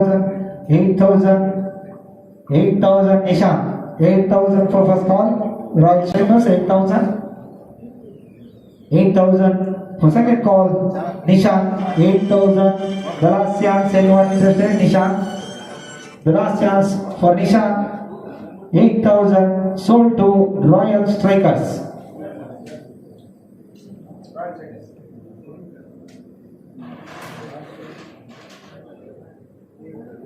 8,000 Nishan. 8,000 for first call. Royal Strikers 8,000. 8,000 for second call. Nishan 8,000. The last chance. Anyone interested? Nishan. The last chance for Nishan. 8,000 sold to Royal Strikers.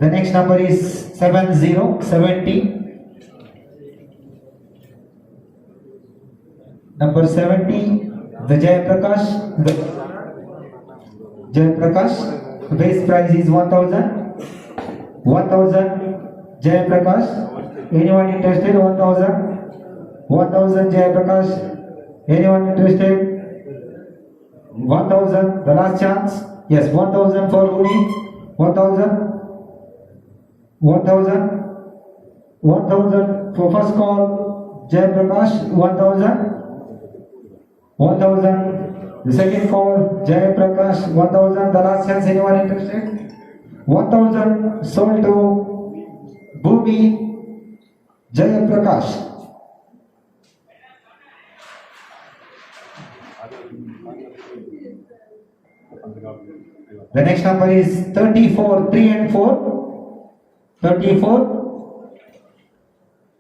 The next number is 70. Number 70, the Jayaprakash. The base price is 1,000. 1,000 Jayaprakash. Anyone interested? 1,000. 1,000 Jayaprakash. Anyone interested? 1,000. The last chance. Yes, 1,000 for Uni. 1,000. 1,000. 1,000 for first call. Jayaprakash. 1,000. 1,000. The second call. Jayaprakash. 1,000. The last chance. Anyone interested? 1,000 sold to Bhumi Jayaprakash. The next number is 34, 3 and 4. 34.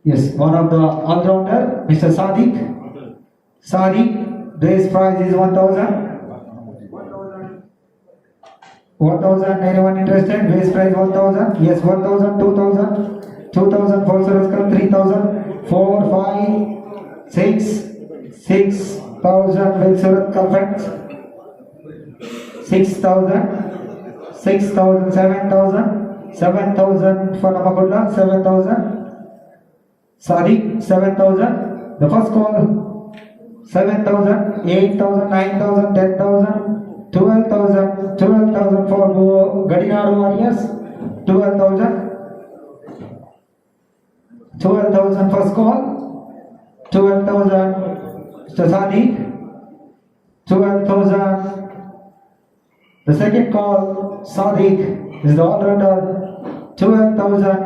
Yes, one of the all-rounder, Mr. Sadiq. Sadiq, base price is 1,000. 1,000, anyone interested? Base price 1,000. Yes, 1,000, 2,000. 2,000 for Suraskar, 3,000. 4, 5, 6. 6,000 with Suraskar friends. 6,000. 6,000, 7,000. 7,000 for Namakulla, 7,000. Sadiq, 7,000. The first call, 7,000, 8,000, 9,000, 10,000. 12,000, 12,000 for Gadinadu Warriors, 12,000. 12,000 first call, 12,000 Mr. Sadiq, 12,000. The second call, Sadiq is the all-rounder, 12,000.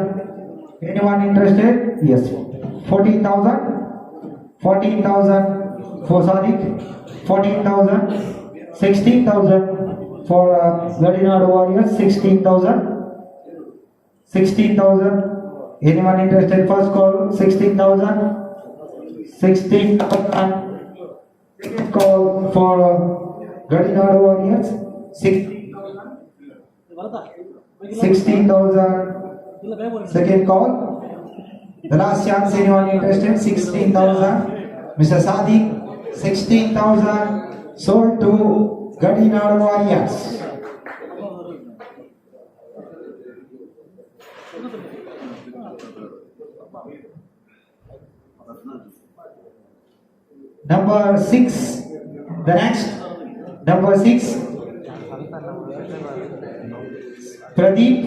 Anyone interested? Yes, 14,000. 14,000 for Sadiq, 14,000. 16,000 for Gadinadu Warriors, 16,000. 16,000. Anyone interested? First call, 16,000. 16,000. Second call for Gadinadu Warriors, 16,000. Second call. The last chance, anyone interested? 16,000. Mr. Sadiq, 16,000. Sold to Gadinadu Warriors. Number 6. The next. Number 6. Pradeep.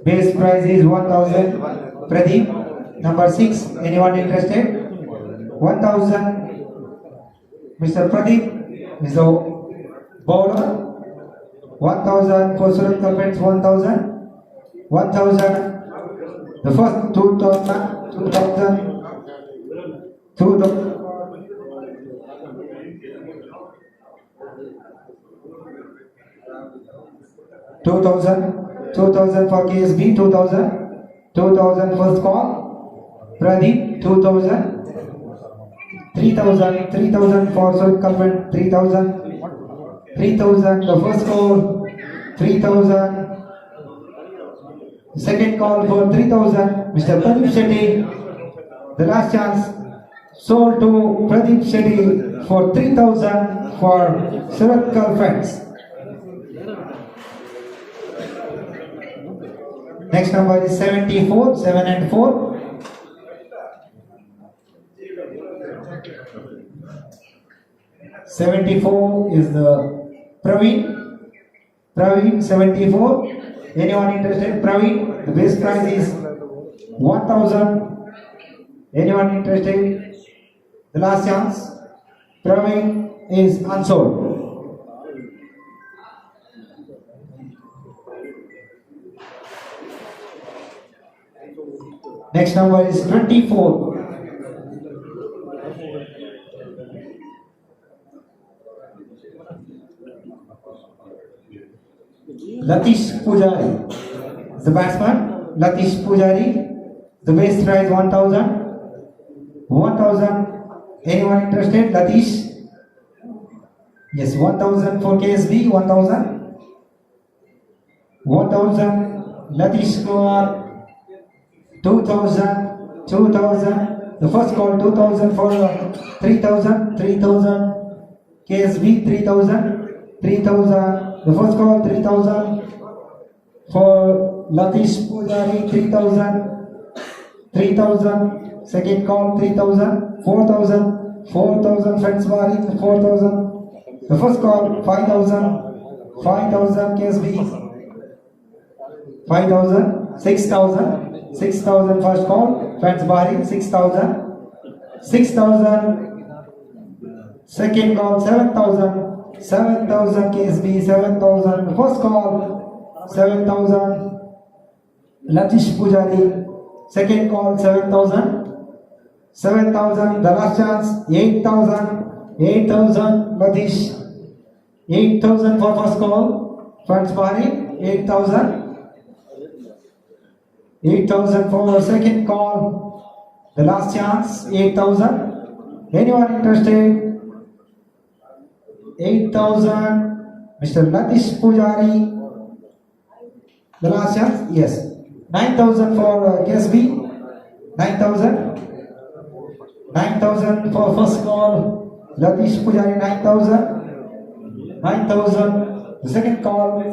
Base price is 1,000. Pradeep. Number 6. Anyone interested? 1,000. Mr. Pradeep is the bowler. 1,000 for Surat Carpets. 1,000. 1,000. The first 2,000. 2,000. 2,000. 2,000. 2,000 for KSB. 2,000. 2,000 first call. Pradeep. 2,000. 3,000, 3,000 for Surat Carpet, 3,000, 3,000, the first call, 3,000, second call for 3,000, Mr. Pradeep Shetty, the last chance, sold to Pradeep Shetty for 3,000 for Surat Carpet. Next number is 74, 7 and 4. 74 is the Praveen. Praveen 74. Anyone interested? Praveen. The base price is 1,000. Anyone interested? The last chance. Praveen is unsold. Next number is 24. Latish Pujari, the batsman. Latish Pujari, the base prize 1000. 1000. Anyone interested? Latish? Yes, 1000 for KSB. 1000. 1000. Latish Kumar. 2000. 2000. The first call 2000 for 3000. 3000. KSB 3000. 3000. The first call 3000 for Latish Pujari. 3000. 3000. Second call 3000. 4000. 4000 friends Bari. 4000. The first call 5000. 5000 KSB. 5000. 6000. 6000 first call friends Bari. 6000. 6000. Second call 7000. 7000 KSB. 7000. First call 7000 Latish Pujari. Second call 7000. 7000. The last chance 8000. 8000 Latish. 8000 for first call Friends Bari. 8000. 8000 for second call. The last chance 8000. Anyone interested? 8000 Mr. Latish Pujari. The last chance? Yes. 9000 for KSB. 9000. 9000 for first call Latish Pujari. 9000. 9000. The second call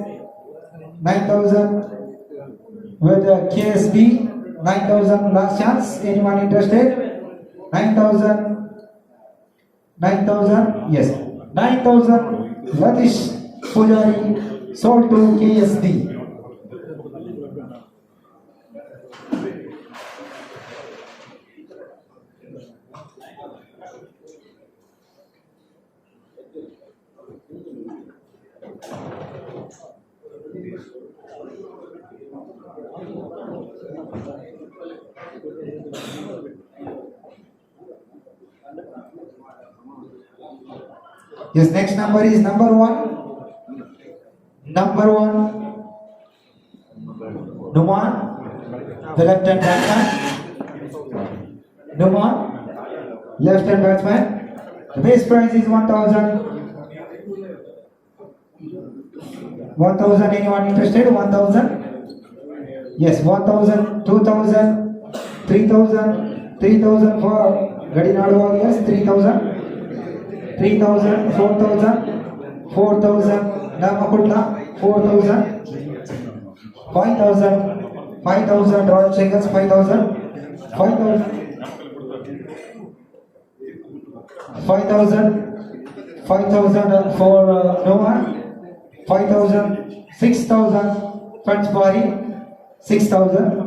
9000 with KSB. 9000 last chance. Anyone interested? 9000. 9000. Yes. 9000 Latish Pujari sold to KSB. Yes, next number is number 1. Number 1. Numan, the left hand batsman. Numan, left hand batsman. The base price is 1000. 1000. Anyone interested? 1000. Yes, 1000, 2000, 3000, 3000 for Gadinadu Warriors. 3000. 3000, 4000, 4000, Namakutla, 4000, 5000, 5000, Royal Changers, 5000, 5000, 5000, 5000 for Noah, 5000, 6000, Friends Bari, 6000,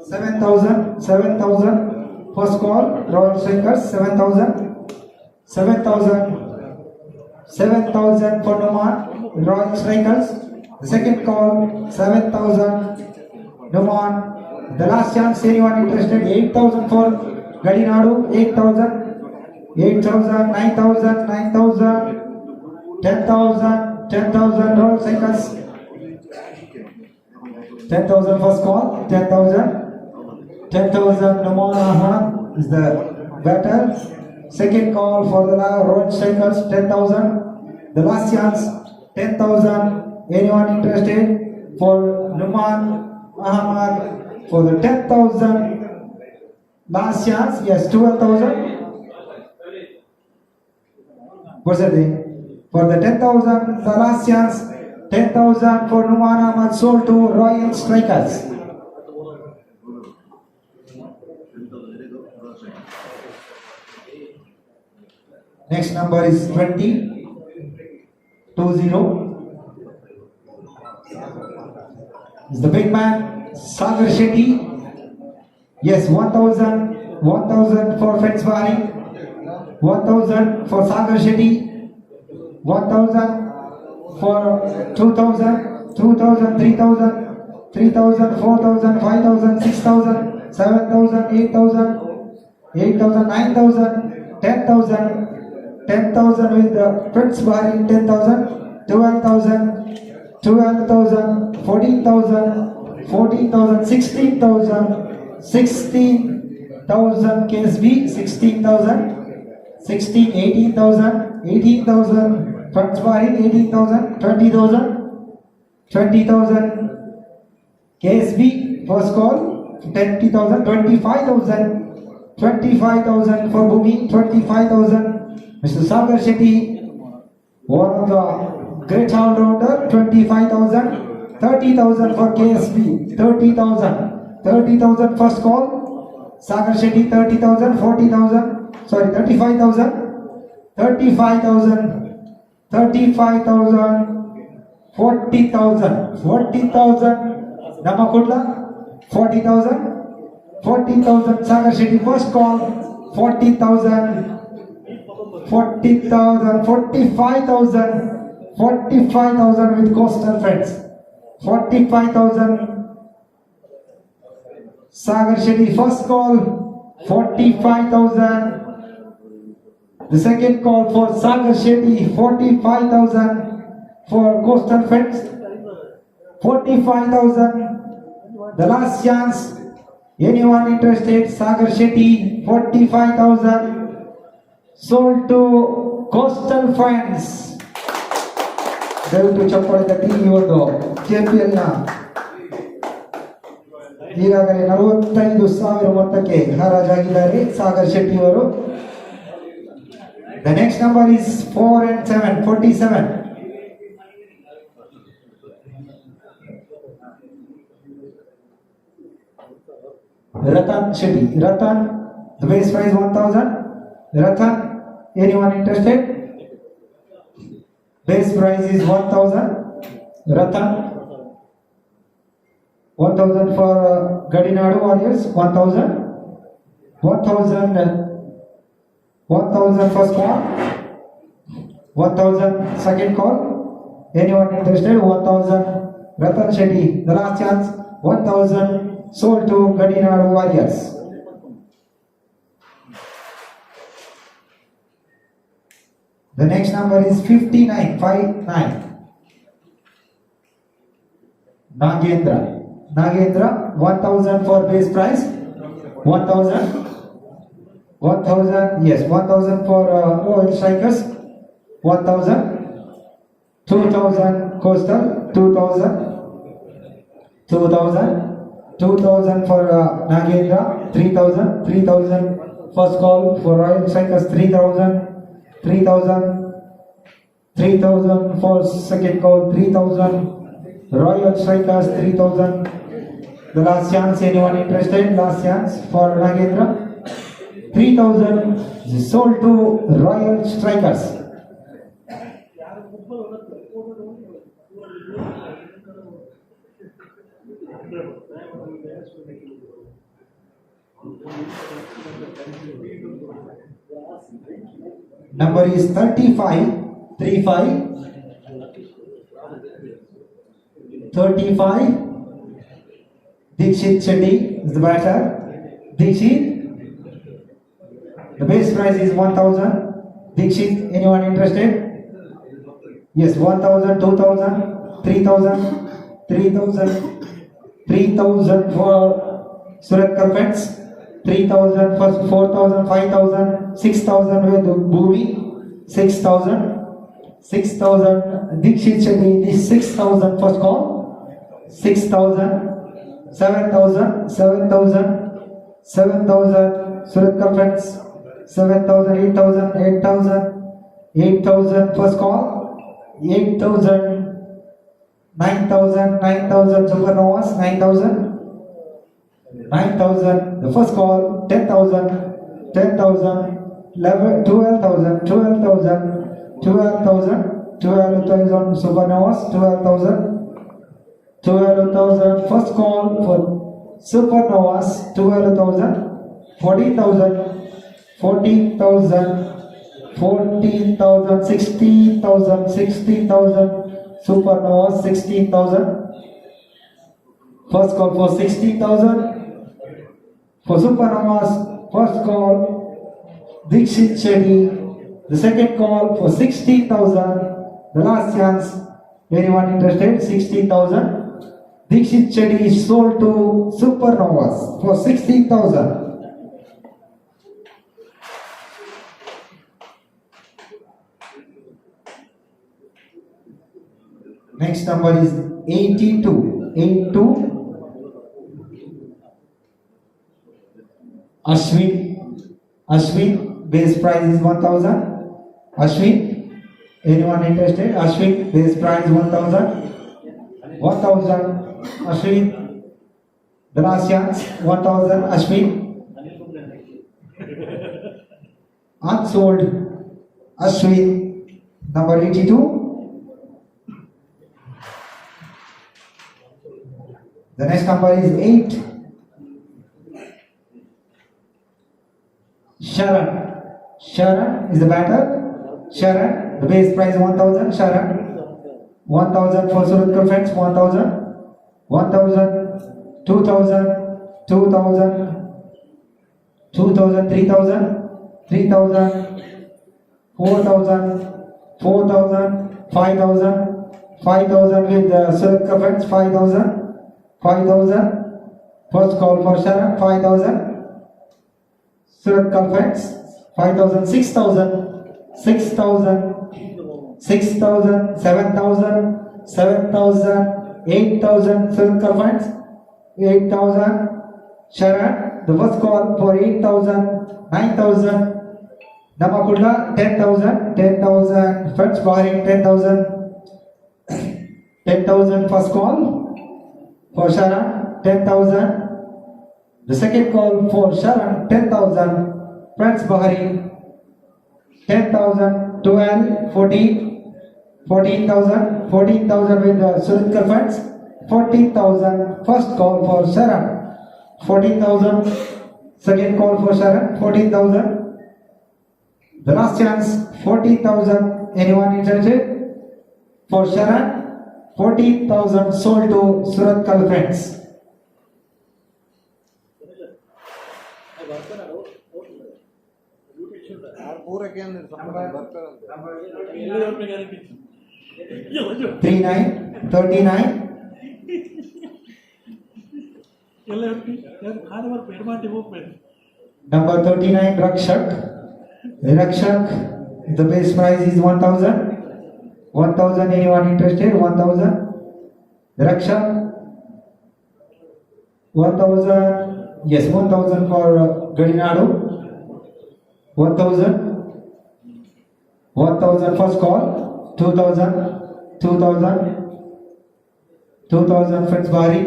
7000, 7000, first call, Royal Strikers, 7000. 7000. 7000 for Numan, Royal Strikers. The second call 7000 Numan. The last chance, anyone interested? 8000 for Gadinadu. 8000. 8000. 9000. 9000. 10,000. 10,000 Royal Strikers. 10,000 first call. 10,000. 10,000 Numan is the batter. Second call for the Royal Strikers, 10,000. The last chance, 10,000. Anyone interested? For Numan Ahmad, for the 10,000. Last chance, yes, 12,000. What's that thing? For the 10,000, the last chance, 10,000 for Numan Ahmad sold to Royal Strikers. Next number is 20. 20. Is the big man Sagar Shetty. Yes, 1000. 1000 for Friends Bari. 1000 for Sagar Shetty. 1000 for 2000. 2000. 3000. 3,000, 4,000, 5,000, 6,000, 7,000, 8,000, 8,000, 9,000, 10,000, 10,000 with the Prince Bahari, 10,000, 12,000, 12,000, 14,000, 14,000, 16,000, 16,000 KSB, 16,000, 16, 18,000, 18,000, Prince Bahari, 18,000, 20,000, 20,000 KSB, first call, 20,000, 25,000, 25,000 for Bhumi, 25,000. Mr. Sagar Shetty, one of the great all-rounder, 25,000, 30,000 for KSB, 30,000, 30,000 first call, Sagar Shetty, 30,000, 40,000, sorry, 35,000, 35,000, 35,000, 40,000, 40,000, Namakudla, 40,000, 40,000, Sagar Shetty first call, 40,000, 40,000, 45,000, 45,000 with coastal friends, 45,000, Sagar Shetty first call, 45,000, the second call for Sagar Shetty, 45,000 for coastal friends, 45,000, the last chance, anyone interested, Sagar Shetty, 45,000, sold to coastal friends. ದಯವಿಟ್ಟು ಚಪ್ಪಾಳೆ ತಟ್ಟಿ ಈ ಒಂದು KPL ನ ಈಗಾಗಲೇ 45,000 ಮೊತ್ತಕ್ಕೆ ಹರಾಜಾಗಿದ್ದಾರೆ ಸಾಗರ್ ಶೆಟ್ಟಿ ಅವರು. The next number is 4 and 7, 47. Ratan Shetty. Ratan, the base price 1,000. Ratan, anyone interested? Base price is 1,000. Ratan, 1,000 for Gadinadu Warriors. 1,000. 1,000. 1,000 first call. 1,000 second call. Anyone interested? 1,000. Ratan Shetty, the last chance. 1,000 sold to Gadinadu Warriors. The next number is 59, 59. Nagendra. Nagendra, 1,000 for base price. 1,000. 1,000, yes, 1,000 for Royal Strikers. 1,000. 2,000 Coastal. 2,000. 2,000. 2,000 for Nagendra. 3,000. 3,000 first call for Royal Strikers. 3,000. 3,000. 3,000 for second call. 3,000 Royal Strikers. 3,000. The last chance, anyone interested? Last chance for Nagendra. 3,000 sold to Royal Strikers. Number is 35, 35, 35. Dikshit Shetty is the batter. Dikshit. The base price is 1,000. Dikshit, anyone interested? Yes, 1,000, 2,000, 3,000, 3,000, 3,000 for Surat Carpets. 3,000 for 4,000, 5,000, 6,000 with Bhumi. 6,000, 6,000. Dikshit Shetty, this 6,000 first call. 6,000, 7,000, 7,000, 7,000 Surat Carpets. 7,000, 8,000, 8,000, 8,000 first call. 8,000, 9,000, 9,000 Supernovas. 9,000, 9,000 the first call. 10,000, 10,000, 11, 12,000, 12,000, 12,000, 12,000 Supernovas. 12,000, 12,000 first call for Supernovas. 12,000, 14,000, 14,000, 14,000, 16,000, 16,000 Supernovas. 16,000, First call for 16,000. For Supernovas, first call Dikshit Shetty. The second call for 16,000. The last chance. Anyone interested? 16,000. Dikshit Shetty is sold to Supernovas for 16,000. Next number is 82. 82. Ashwin, base price is 1,000. Ashwin, anyone interested? Ashwin, base price 1,000. 1,000. Ashwin, the last chance. 1,000. Ashwin, unsold. Ashwin, number 82. The next number is 8. Sharon is the batter. Sharon, the base price 1,000. Sharon, 1,000 for Surat friends. 1,000. 1,000. 2,000. 2,000. 2,000. 3,000. 3,000. 4,000. 4,000. 5,000. 5,000 with Surat friends. 5,000. 5,000. First call for Sharon. 5,000. Surat friends. 5,000. 6,000. 6,000. 6,000. 7,000. 7,000. 8,000. Surat friends. 8,000. Sharon. The first call for 8,000. 9,000. Namakudla. 10,000. 10,000. Friends Bahrain. 10,000. 10,000 first call for Sharon. 10,000. The second call for Sharon. 10,000. Friends Bahrain. 10,000. 12. 14. 14,000. 14,000 with Surat friends. 14,000. First call for Sharon. 14,000. Second call for Sharon. 14,000. The last chance. 14,000. Anyone interested? For Sharon. 14,000 sold to Surat friends. Three nine 39. Number 39 Rakshak. The base price is 1,000. 1,000. Anyone interested? 1,000. Rakshak. 1,000. Yes, 1,000 for Gadinadu. 1,000. 1,000 first call. 2,000. 2,000. 2,000 friends Bahrain.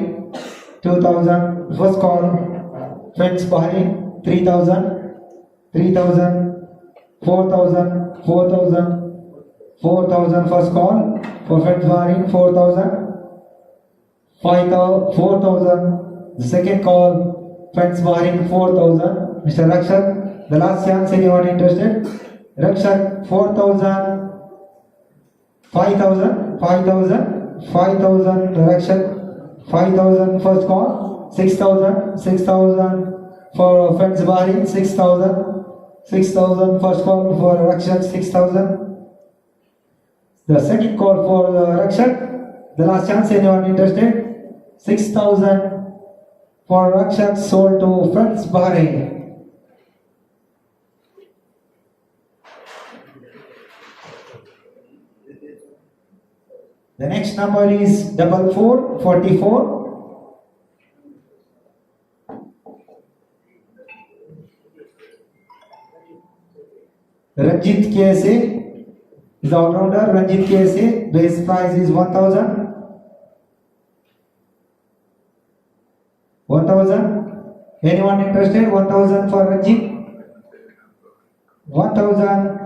2,000 first call. Friends Bahrain. 3,000. 3,000. 4,000. 4,000. 4,000 first call for friends Bahrain. 4,000. 4,000. The second call. Friends Bahrain. 4,000. Mr. Rakshak. The last chance. Anyone interested? Rakshak. 4,000. 5,000. 5,000. 5,000. Rakshak. 5,000 first call. 6,000. 6,000 for friends Bahrain. 6,000. 6,000 first call for Rakshak. 6,000. The second call for Rakshak. The last chance. Anyone interested? 6,000 for Rakshak sold to friends Bahrain. The next number is 4444. Ranjit KSA is all-rounder. Ranjit KSA, base price is 1,000. 1,000. Anyone interested? 1,000 for Ranjit. 1,000.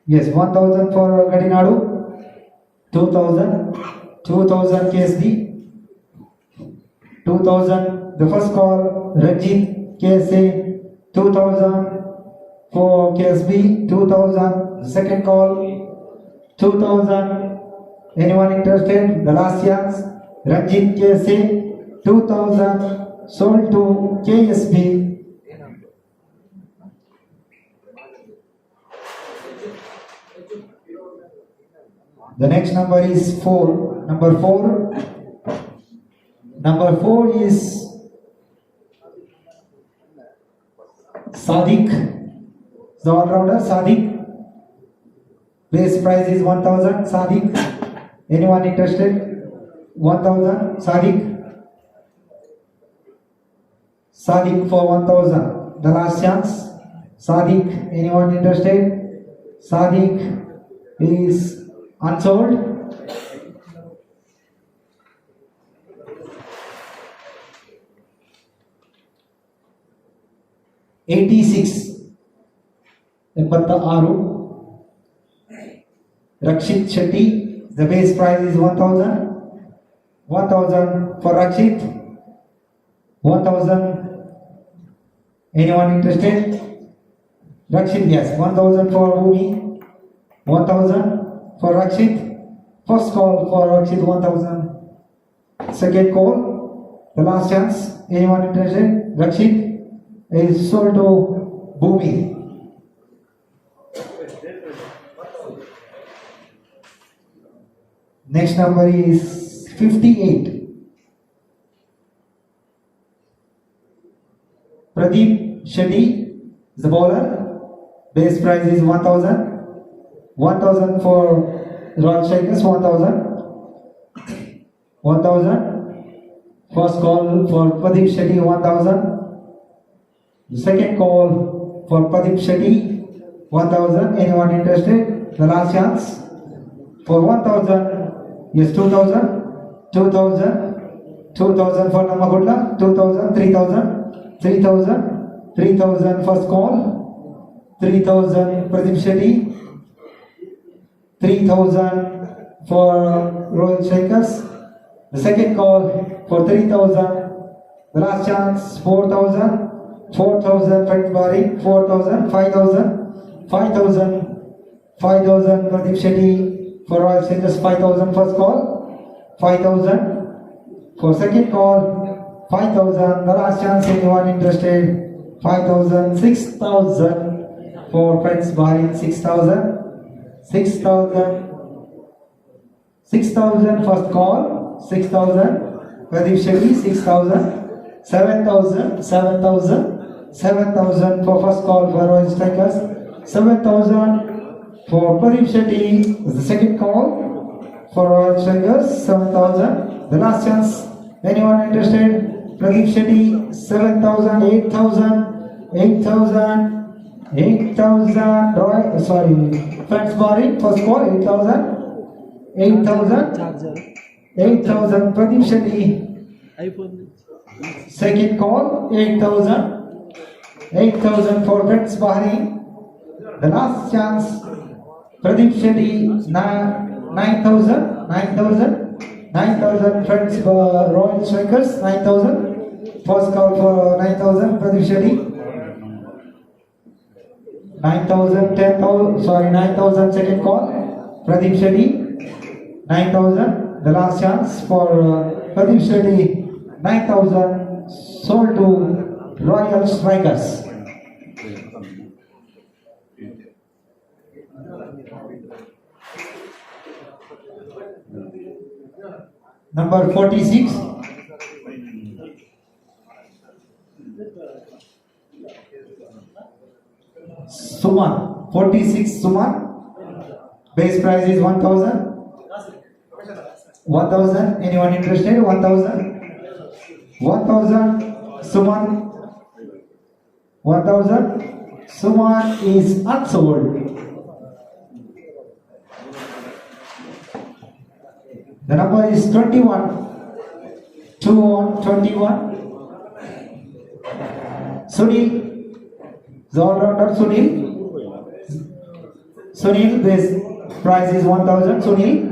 Yes, 1,000 for Gadinadu. 2,000. 2,000 KSD. 2,000. The first call Ranjit KSA. 2,000 for KSB. 2,000. The second call 2,000. Anyone interested? The last chance Ranjit KC 2000 sold to KSB. The next number is 4. Number 4. Number 4 is Sadiq. The all-rounder Sadiq. Base price is 1000. Sadiq. Anyone interested? 1000. Sadiq. Sadiq for 1000. The last chance. Sadiq. Anyone interested? Sadiq is unsold. $86. Rakshit Shetty. The base price is 1000. 1000 for Rakshit. 1000. Anyone interested? Rakshit, yes. 1000 for Bhumi. 1000 for Rakshit. First call for Rakshit, 1000. Second call. The last chance. Anyone interested? Rakshit is sold to Bhumi. Next number is 58. Pradeep Shetty is the bowler. Base price is 1000. 1000 for Royal Strikers, 1000. 1000. First call for Pradeep Shetty, 1000. The second call for Pradeep Shetty, 1000. Anyone interested? The last chance for 1000. Yes, 2000, 2000, 2000 for Namagudla, 2000, 3000, 3000, 3000 first call, 3000 Pradeep Shetty, 3000 for Royal Strikers, the second call for 3000, the last chance 4000, 4000 Frank Bari, 4000, 5000, 5000, 5000 Pradeep Shetty. For Royal Strikers, 5000 first call, 5000 for second call, 5000. The last chance, anyone interested? 5000, 6000 for Friends Bahrain, 6000, 6000, 6000 first call, 6000. Pradeep Shetty, 6000, 7000, 7000, 7000 for first call for Royal Strikers, 7000. For Pradeep Shetty is the second call for Royal Strikers, 7000. The last chance, anyone interested? Pradeep Shetty, 7000, 8000, 8000, 8000. Friends Bahrain, first call 8000, 8000, 8000. Pradeep Shetty, second call 8000, 8000 for Friends Bahrain. The last chance. Pradeep Shetty, 9000, 9000, 9000 Friends Royal Strikers, 9000. First call for 9000, Pradeep Shetty. 9000, 10,000, 9000 second call, Pradeep Shetty. 9000, the last chance for Pradeep Shetty, 9000, sold to Royal Strikers. Number 46. Suman. 46 Suman. Base price is 1000. 1000. Anyone interested? 1000. 1000. Suman. 1000. Suman is unsold. The number is 21. 21. Sunil. The all-rounder Sunil. Sunil, base price is 1000. Sunil.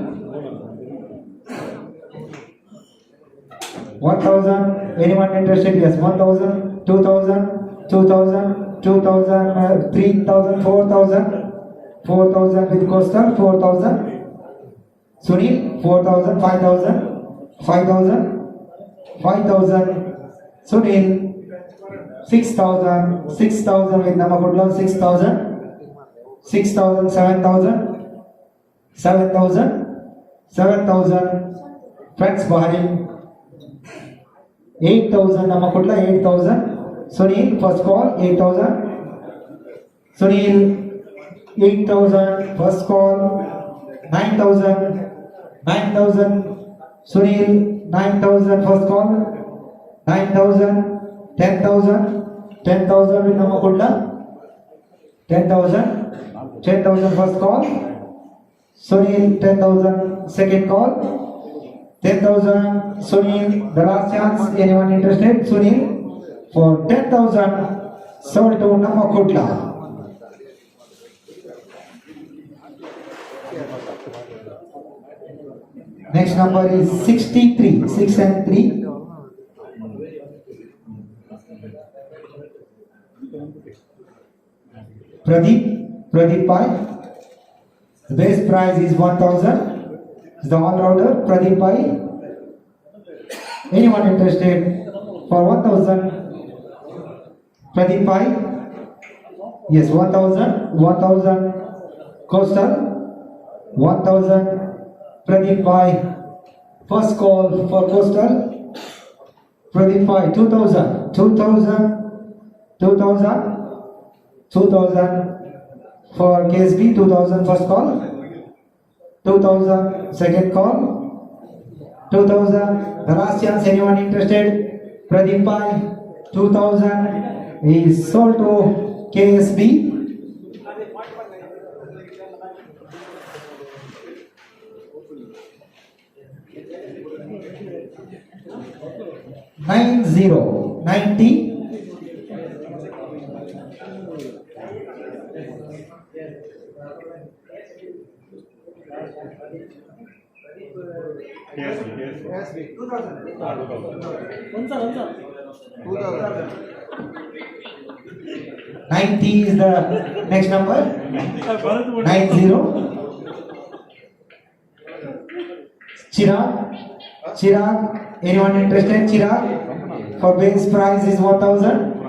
1000. Anyone interested? Yes. 1000, 2000, 2000, 2000, 3000, 4000. 4000 with coastal, 4000. Sunil, 4000, 5000, 5,000, 5,000, Sunil, 6,000, 6,000 with Namakudla, 6,000, 6,000, 7,000, 7,000, 7,000, friends behind, 8,000, Namakudla, 8,000, Sunil, first call, 8,000, Sunil, 8,000, first call, 9,000, 9,000, Sunil, 9,000, first call, 9,000, 10,000, 10,000 with Namakudla, 10,000, 10,000 first call, Sunil, 10,000, second call, 10,000, Sunil, the last chance, anyone interested, Sunil, for 10,000, sold to Namakudla. Next number is 63, 6 and 3. Pradeep Pai. The base price is 1,000. The all-rounder Pradeep Pai. Anyone interested for 1,000? Pradeep Pai. Yes, 1,000. 1,000 coastal. 1,000 Pradeep Pai. First call for coastal. Pradeep Pai. 2,000. 2,000. 2,000. 2,000 for KSB, 2,000 first call, 2,000 second call, 2,000 the last chance, anyone interested? Pradeep Pai, 2,000 is sold to KSB. Nine zero 90. Ninety is the next number. 90. Chirag. Anyone interested? Chirag. For base price is 1,000.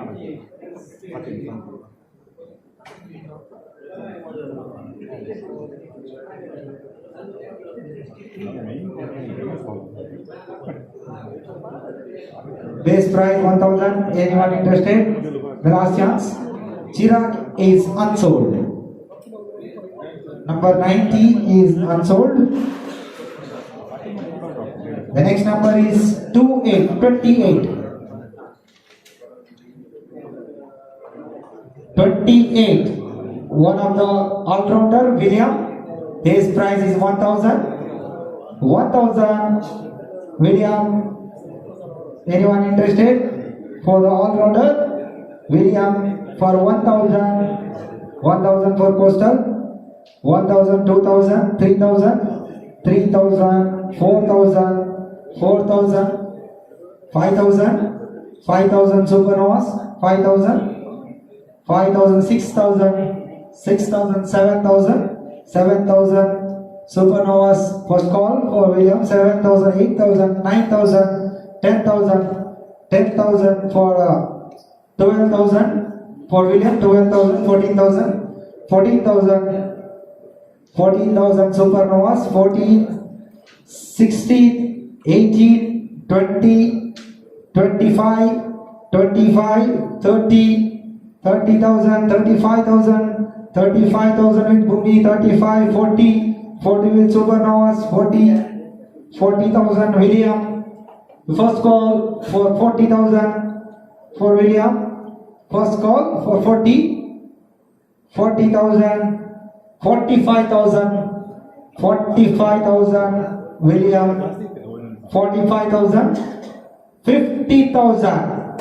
Base price 1,000. Anyone interested? The last chance. Chirag is unsold. Number 90 is unsold. The next number is 28. 28. One of the all-rounder, William. Base price is 1,000. 1,000. William. Anyone interested? For the all-rounder, William for 1,000. 1,000 for coastal. 1,000, 2,000, 3,000, 3,000, 4,000, 4,000, 5,000, 5,000 supernovas, 5,000, 5,000, 6,000, 6,000, 7,000, 7,000 supernovas first call for William, 7,000, 8,000, 9,000, 10,000, 10,000 for 12,000 for William, 12,000, 14,000, 14,000, 14,000 supernovas, 14, 16, 18, 20, 25, 25, 30, 30,000, 35,000, 35,000 with Bhumi, 35, 40, 40 with supernovas, 40, 40,000 William. First call for 40,000 for William. First call for 40, 40,000, 45,000, 45,000 William. 45,000, 50,000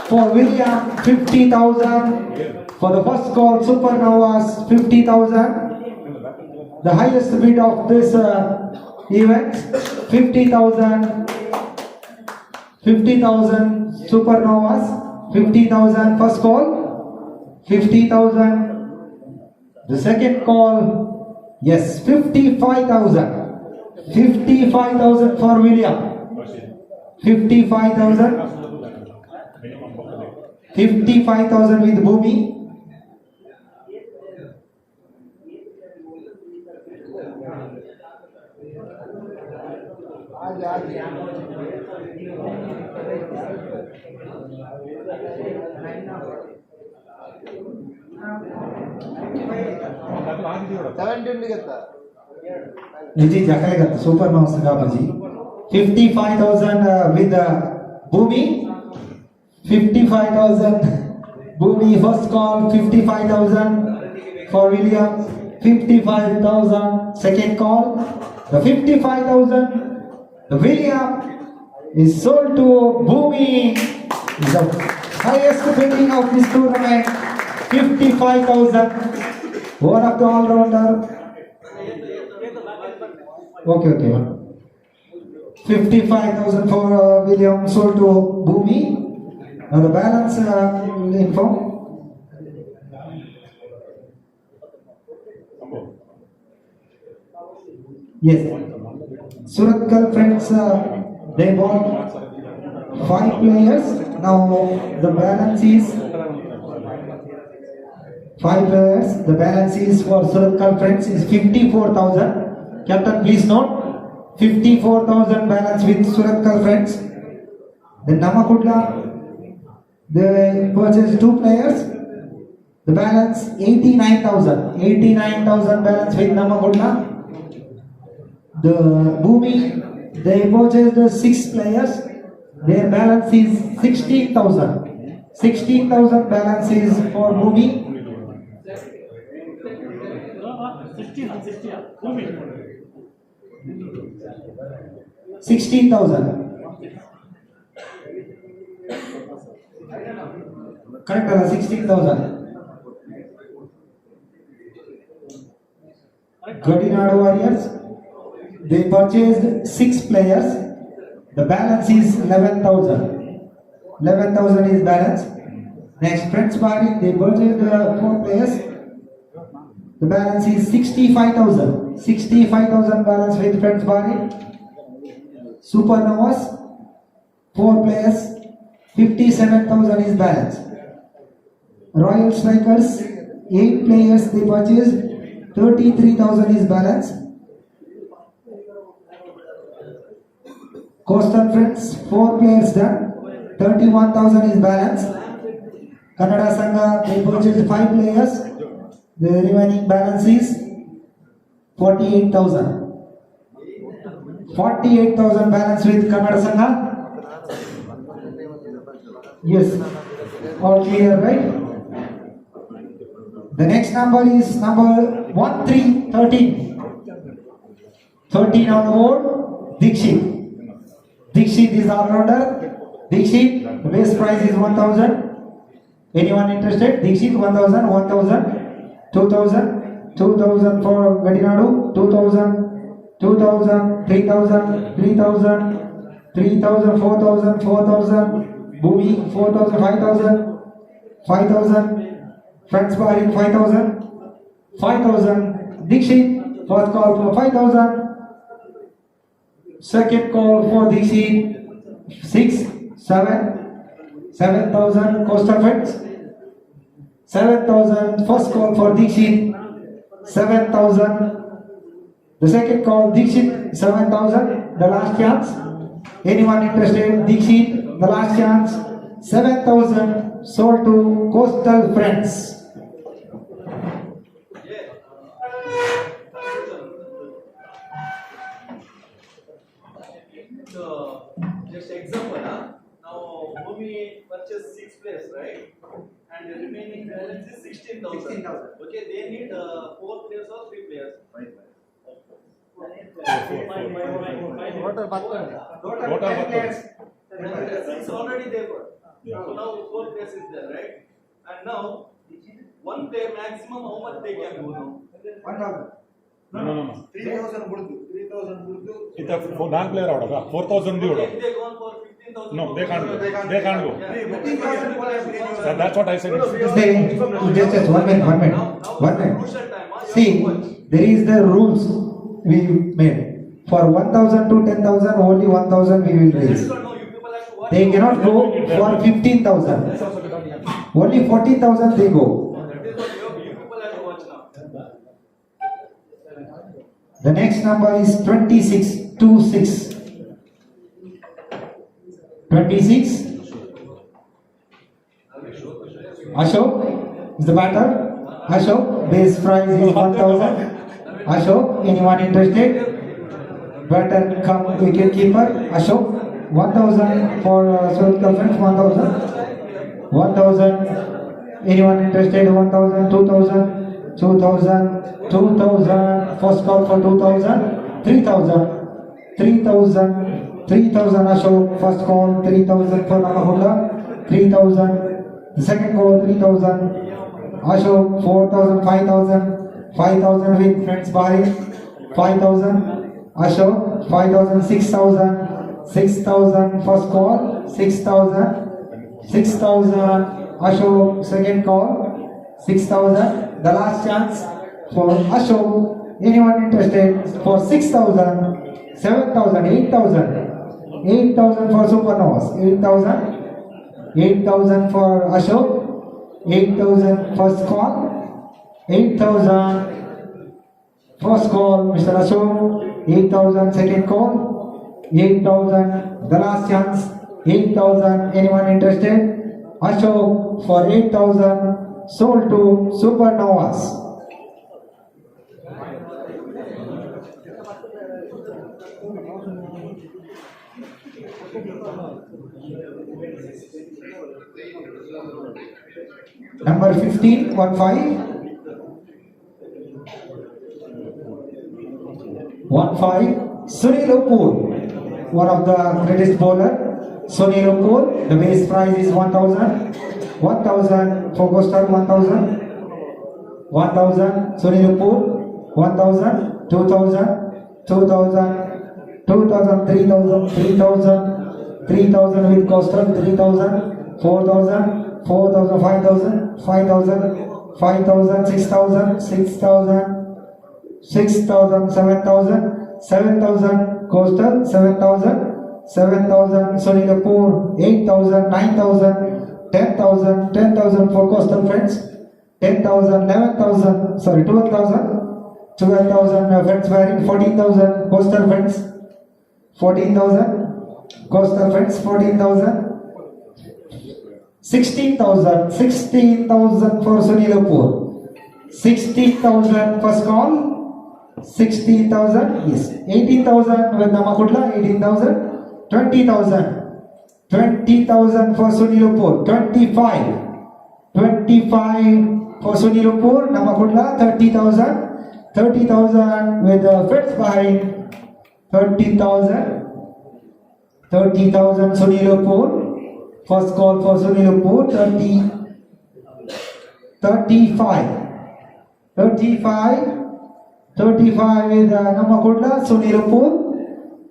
for William. 50,000 for the first call supernovas. 50,000. The highest bid of this event. 50,000. 50,000 supernovas. 50,000 first call. 50,000. The second call. Yes, 55,000. 55,000 for William. 55,000. 55,000 with Bhumi. Vijay Jakalega, super mouse Gabaji. 55,000 with Bhumi. 55,000 Bhumi first call. 55,000 for William. 55,000 second call. The 55,000 William is sold to Bhumi. Is the highest bidding of this tournament. 55,000. One of the all-rounder. Okay. 55,000 for William sold to Bhumi. Now the balance will inform. Yes. Suratkal friends, they bought 5 players. Now the balance is 5 players. The balance is for Suratkal friends is 54,000. Captain, please note 54,000 balance with Suratkal friends. Then Namakudla, they purchased 2 players. The balance 89,000. 89,000 balance with Namakudla. The Bhumi, they purchased 6 players. Their balance is 16,000. 16,000 balance is for Bhumi. 16,000. Correct, 16,000. Gadinadu Warriors, they purchased 6 players. The balance is 11,000. 11,000 is balance. Next, Friends Party, they purchased 4 players. The balance is 65,000. 65,000 balance with Friends Party. Supernovas, 4 players. 57,000 is balance. Royal Strikers, 8 players they purchased. 33,000 is balance. Coastal Friends, 4 players done. 31,000 is balance. Kannada Sangha, they purchased 5 players. The remaining balance is 48,000. 48,000 balance with Kannada Sangha. Yes, all clear, right? The next number is number 1313. 13 on the board, Dikshit. Dikshit is all-rounder. Dikshit, the base price is 1,000. Anyone interested? Dikshit 1,000, 1,000, 2,000, 2,000 for Gadinadu, 2,000, 2,000, 3,000, 3,000, 3,000, 4,000, 4,000, Bhumi 4,000, 5,000, 5,000, Friends Party 5,000, 5,000, Dikshit, first call for 5,000, second call for Dikshit, 6, 7, 7,000, Coastal Friends, 7,000, first call for Dikshit, 7,000, the second call Dikshit, 7,000, the last chance, anyone interested, Dikshit, the last chance, 7,000 sold to Coastal Friends. So, just example, now Bhumi purchased 6 players, right? And the remaining balance is 16,000. Okay, they need 4 players or 3 players. Total players. It's already there. So now 4 players is there, right? And now 1 player maximum, how much they can go now? 1,000. No. 3,000 burdu. 3,000 burdu. It's a non-player order. 4,000 Okay, if they go on for 15,000. No, they can't go. They can't go. Yeah. 15,000 So that's what I said. Say, just 1 minute, 1 minute, Now 1 minute. crucial time. See, there is the rules we made. For 1,000 to 10,000, only 1,000 we will raise. No, you people have to watch. They cannot go for 15,000. Only 14,000 they go. That is what you people have to watch now. The next number is 26, 26. 26. Ashok is the batter. Ashok, base price is 1,000. Ashok, anyone interested? Batter come wicket keeper. Ashok, 1,000 for Surgical Friends, 1,000. 1,000. Anyone interested? 1,000, 2,000, 2,000, 2,000. First call for 2,000. 3,000, 3,000, 3,000. Ashok, first call 3,000 for Namahulla. 3,000. The second call 3,000. Ashok, 4,000, 5,000. 5,000 with Friends Bahari. 5,000. Ashok, 5,000, 6,000. 6,000 first call. 6,000. 6,000. Ashok, second call. 6,000. The last chance for Ashok. Anyone interested? For 6,000. 7,000. 8,000. 8,000 for Supernovas. 8,000. 8,000 for Ashok. 8,000 first call. 8,000 first call, Mr. Ashok. 8,000 second call. 8,000 the last chance. 8,000. Anyone interested? Ashok for 8,000 sold to Supernovas. Number 15, 1-5. 1-5. Sunil Upur, one of the greatest bowler. Sunil Upur, the base price is 1,000. 1,000 for Coastal, 1,000. 1,000. Sunil Upur, 1,000. 2,000. 2,000. 2,000. 3,000. 3,000. 3,000 with Coastal, 3,000. 4,000. 4,000. 5,000. 5,000. 5,000. 6,000. 6,000. 6,000, 7,000, 7,000 Coastal, 7,000, 7,000 Sonilapur, 8,000, 9,000, 10,000, 10,000 for Coastal Friends, 10,000, 11,000, sorry, 12,000, 12,000 Friends wearing, 14,000 Coastal Friends, 14,000 Coastal Friends, 14,000, 16,000, 16,000 for Sonilapur, 16,000 first call. 16,000, yes. 18,000 with Namakutla, 18,000. 20,000. 20,000 for Sunilupur. 25. 25 for Sunilupur, Namakutla, 30,000. 30,000 with the Friends behind. 30,000. 30,000 Sunilupur. First call for Sunilupur, 30. 35. 35. 35 with Namakutla, Sunilupur.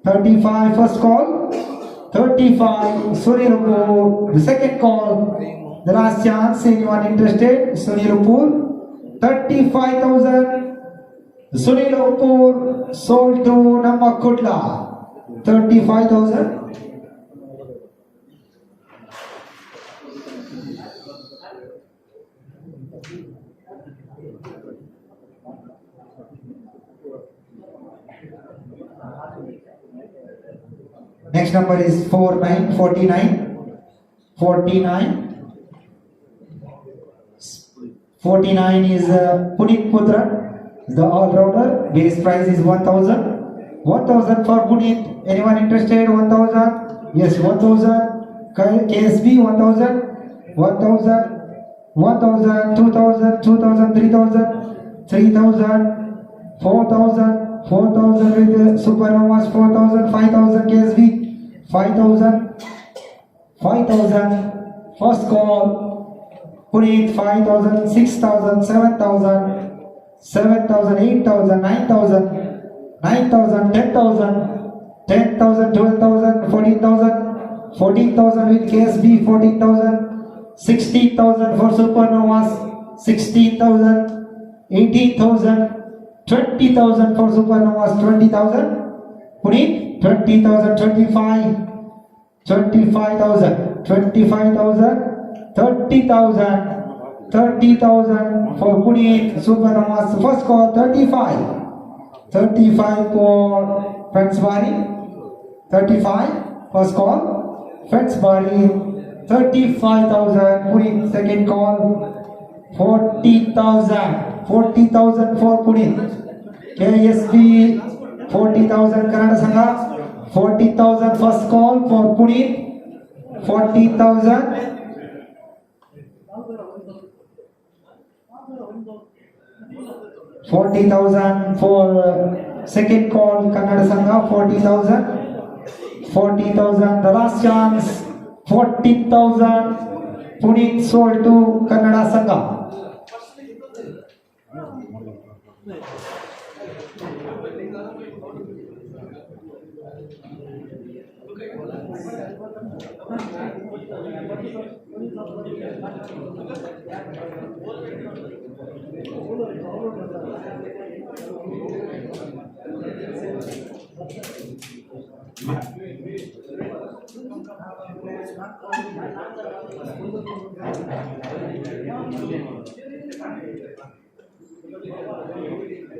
35 first call. 35 Sunilupur. The second call. The last chance. Anyone interested? Sunilupur. 35,000. Sunilupur sold to Namakutla. 35,000. Next number is 49, 49, 49. 49 is Puneet Putra, the all-rounder. Base price is 1,000. 1,000 for Puneet. Anyone interested? 1,000. Yes, 1,000. KSB 1,000. 1,000. 1,000. 2,000. 2,000. 3,000. 3,000. 4,000. 4,000 with Supernovas, 4,000, 5,000 KSB, 5,000, 5,000, first call, Puneet, 5,000, 6,000, 7,000, 7,000, 8,000, 9,000, 9,000, 10,000, 10,000, 12,000, 14,000, 14,000 with KSB, 14,000, 16,000 for Supernovas, 16,000, 18,000, 20,000 for Supernovas, 20,000, Puneet, 20,000, 25, 25,000, 25,000, 30,000, 30,000 for Puneet, Supernovas, first call, 35, 35 for Fensbari, 35, first call, Fensbari, 35,000, Puneet, second call, 40,000, 40,000 for Puneet, KSB, 40,000 Kannada Sangha, 40,000 first call for Puneet, 40,000, 40,000 for second call Kannada Sangha, 40,000, 40,000 the last chance, 40,000 Puneet sold to Kannada Sangha.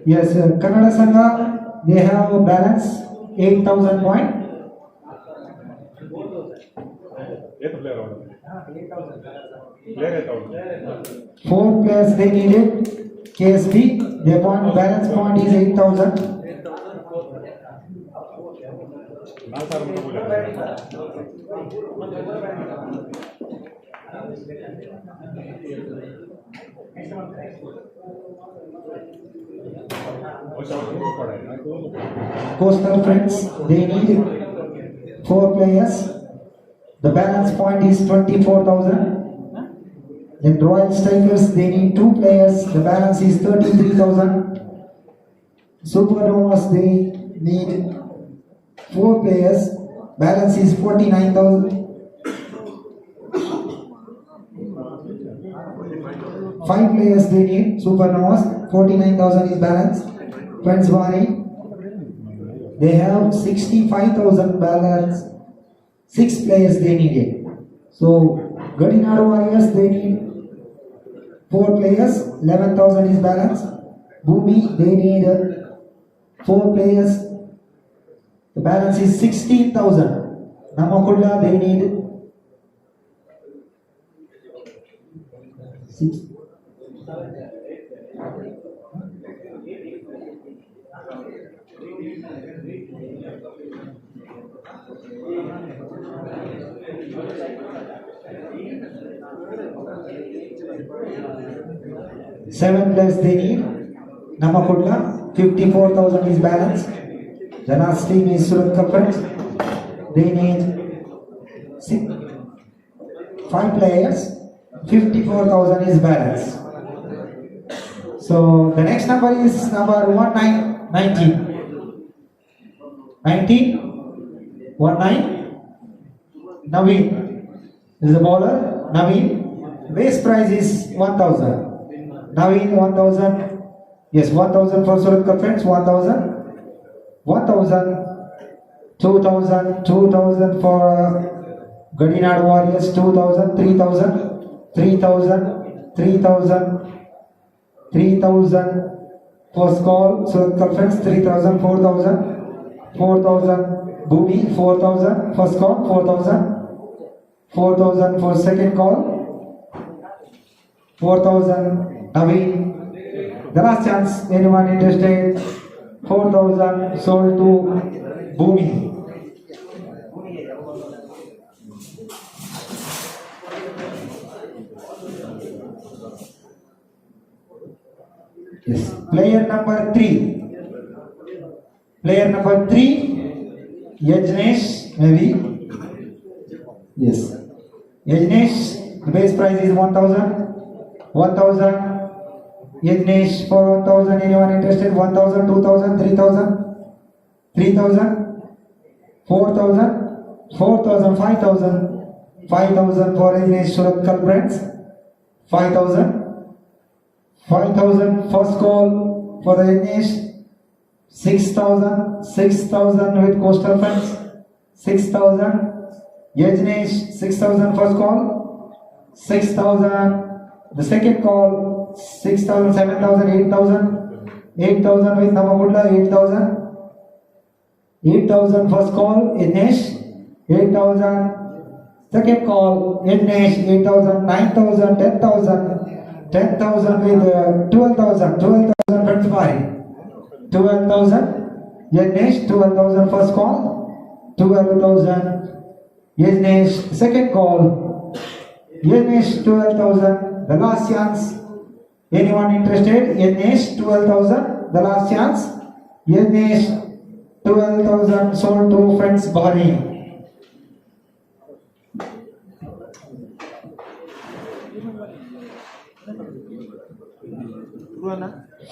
Yes, Kannada Sangha, they have a balance 8,000 point. player player 4 players they needed. KSB, their point balance point is 8,000. Coastal Friends, they need 4 players. The balance point is 24,000. Then Royal Strikers, they need 2 players. The balance is 33,000. Supernovas, they need 4 players. Balance is 49,000. 5 players they need. Supernovas, 49,000 is balance. Fensbari, they have 65,000 balance. 6 players they needed. So Gadinadu Warriors, they need 4 players. 11,000 is balance. Bhumi, they need 4 players. The balance is 16,000. Namakulla, they need 6. Seven players they need. Namakulla, 54,000 is balance. The last team is Surat Kapat. They need 5 players. 54,000 is balance. So the next number is number 19. 19. 19. Naveen is the bowler. Naveen. Base price is 1,000. Naveen 1,000. Yes, 1,000 for Surat Kapat. 1,000. 1,000. 2,000. 2,000 for Gadinadu Warriors. 2,000. 3,000. 3,000, 3,000, 3,000 first call, Surat Kapat, 3,000, 4,000, 4,000, Bhumi, 4,000, first call, 4,000, 4,000 for second call, 4,000, Naveen. The last chance, anyone interested, 4,000 sold to Bhumi. Yes. Player number 3. Player number 3, Yajnesh, maybe. Yes. Yajnesh, the base price is 1,000. 1,000. Yajnesh for 1,000. Anyone interested? 1,000, 2,000, 3,000, 3,000, 4,000, 4,000, 5,000, 5,000 for Yajnesh Surat Culprits. 5,000. 5,000 first call for the Yajnesh. 6,000, 6,000 with coastal friends, 6,000. Yajnesh, 6,000 first call, 6,000. The second call, 6,000, 7,000, 8,000, 8,000 with Namagudla, 8,000. 8,000 first call, Yajnesh, 8,000. Second call, Yajnesh, 8,000, 9,000, 10,000, 10,000 with 12,000, 12,000 friends by 12,000. Yajnesh, 12,000 first call, 12,000. Yajnesh, second call, Yajnesh, 12,000. The last chance. Anyone interested? Yajnesh, 12,000. The last chance. Yajnesh, 12,000 sold to friends Bahrain.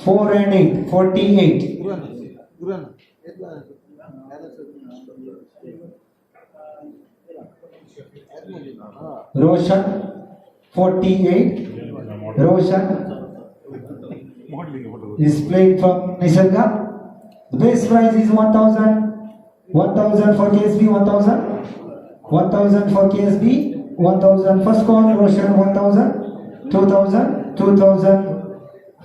4 and 8, 48. Roshan, 48. Roshan is playing from Nisarga. The base price is 1,000. 1,000 for KSB, 1,000. 1,000 for KSB, 1,000 first call, Roshan 1,000. 2,000, 2,000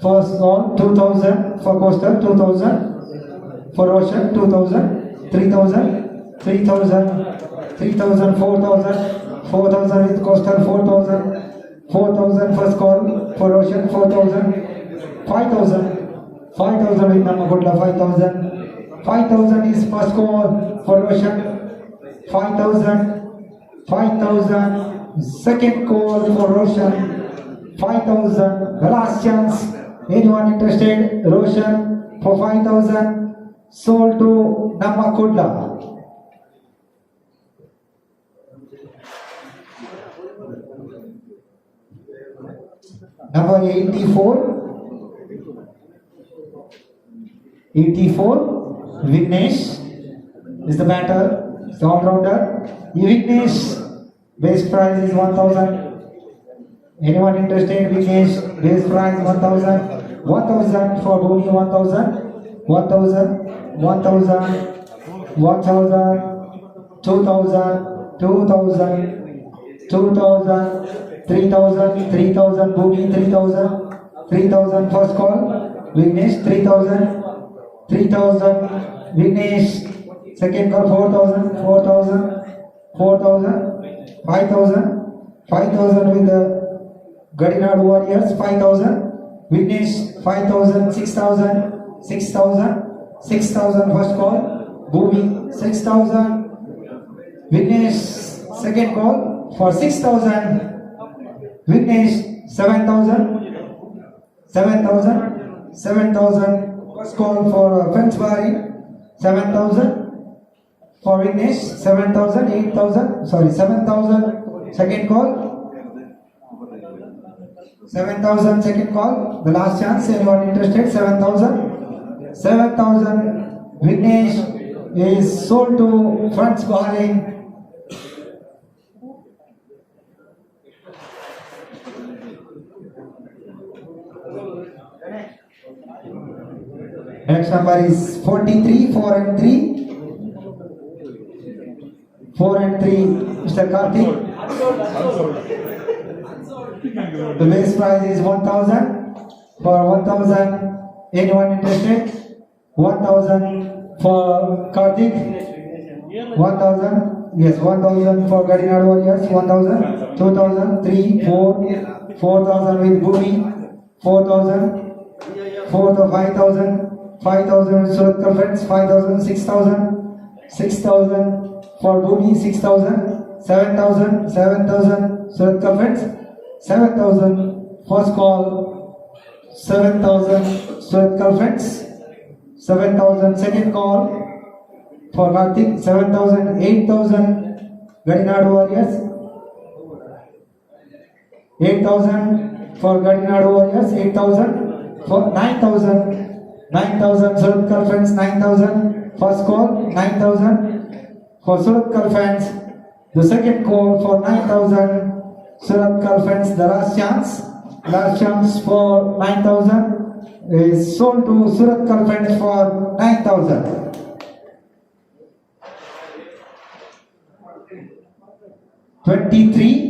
first call, 2,000 for Coastal, 2,000 for Roshan, 2,000, 3,000, 3,000, 3,000, 4,000, 4,000 with Coastal, 4,000, 4,000 first call for Roshan, 4,000, 5,000, 5,000 with Namagudla, 5,000, 5,000 is first call for Roshan, 5,000, 5,000 second call for Roshan, 5,000 the last chance. Anyone interested? Roshan for 5,000 sold to Namagudla. Number 84. 84. Vignesh is the batter. It's the all-rounder. Vignesh, base price is 1,000. Anyone interested? Vignesh, base price 1,000. 1,000 for Bhumi, 1,000. 1,000. 1,000. 1,000. 2,000. 2,000. 2,000. 3,000. 3,000 Bhumi, 3,000. 3,000 first call. Vignesh, 3,000. 3,000. Vignesh, second call 4,000. 4,000. 4,000. 5,000. 5,000 with the Gadinadu Warriors, 5,000. Vignesh, 5,000. 6,000. 6,000. 6,000 first call. Bhumi, 6,000. Vignesh, second call for 6,000. Vignesh, 7,000. 7,000. 7,000 first call for Fensbury. 7,000 for Vignesh. 7,000. 8,000. Sorry, 7,000 second call. 7,000 second call. The last chance. Anyone interested? 7,000. 7,000. Vignesh is sold to Front Bahrain. Next number is 43, 4 and 3. 4 and 3, Mr. Karthik. The base price is 1,000. For 1,000, anyone interested? 1,000 for Karthik. 1,000. Yes, 1,000 for Gadinadu Warriors. 1,000. 2,000. 3, 4. 4,000 with Bhumi. 4,000. 4 to 5,000. 5,000 with Surat Conference. 5,000. 6,000. 6,000 for Bhumi. 6,000. 7,000. 7,000 Surat Conference. 7,000 first call. 7,000 Surat Conference. 7,000 second call for Karthik. 7,000. 8,000 Gadinadu Warriors. 8,000 for Gadinadu Warriors. 8,000 for 9,000. 9,000 Surat Conference. 9,000 first call. 9,000 for Surat Conference. The second call for 9,000 Surat Conference. The last chance. Last chance for 9,000. is sold to Surat Girlfriends for 9,000.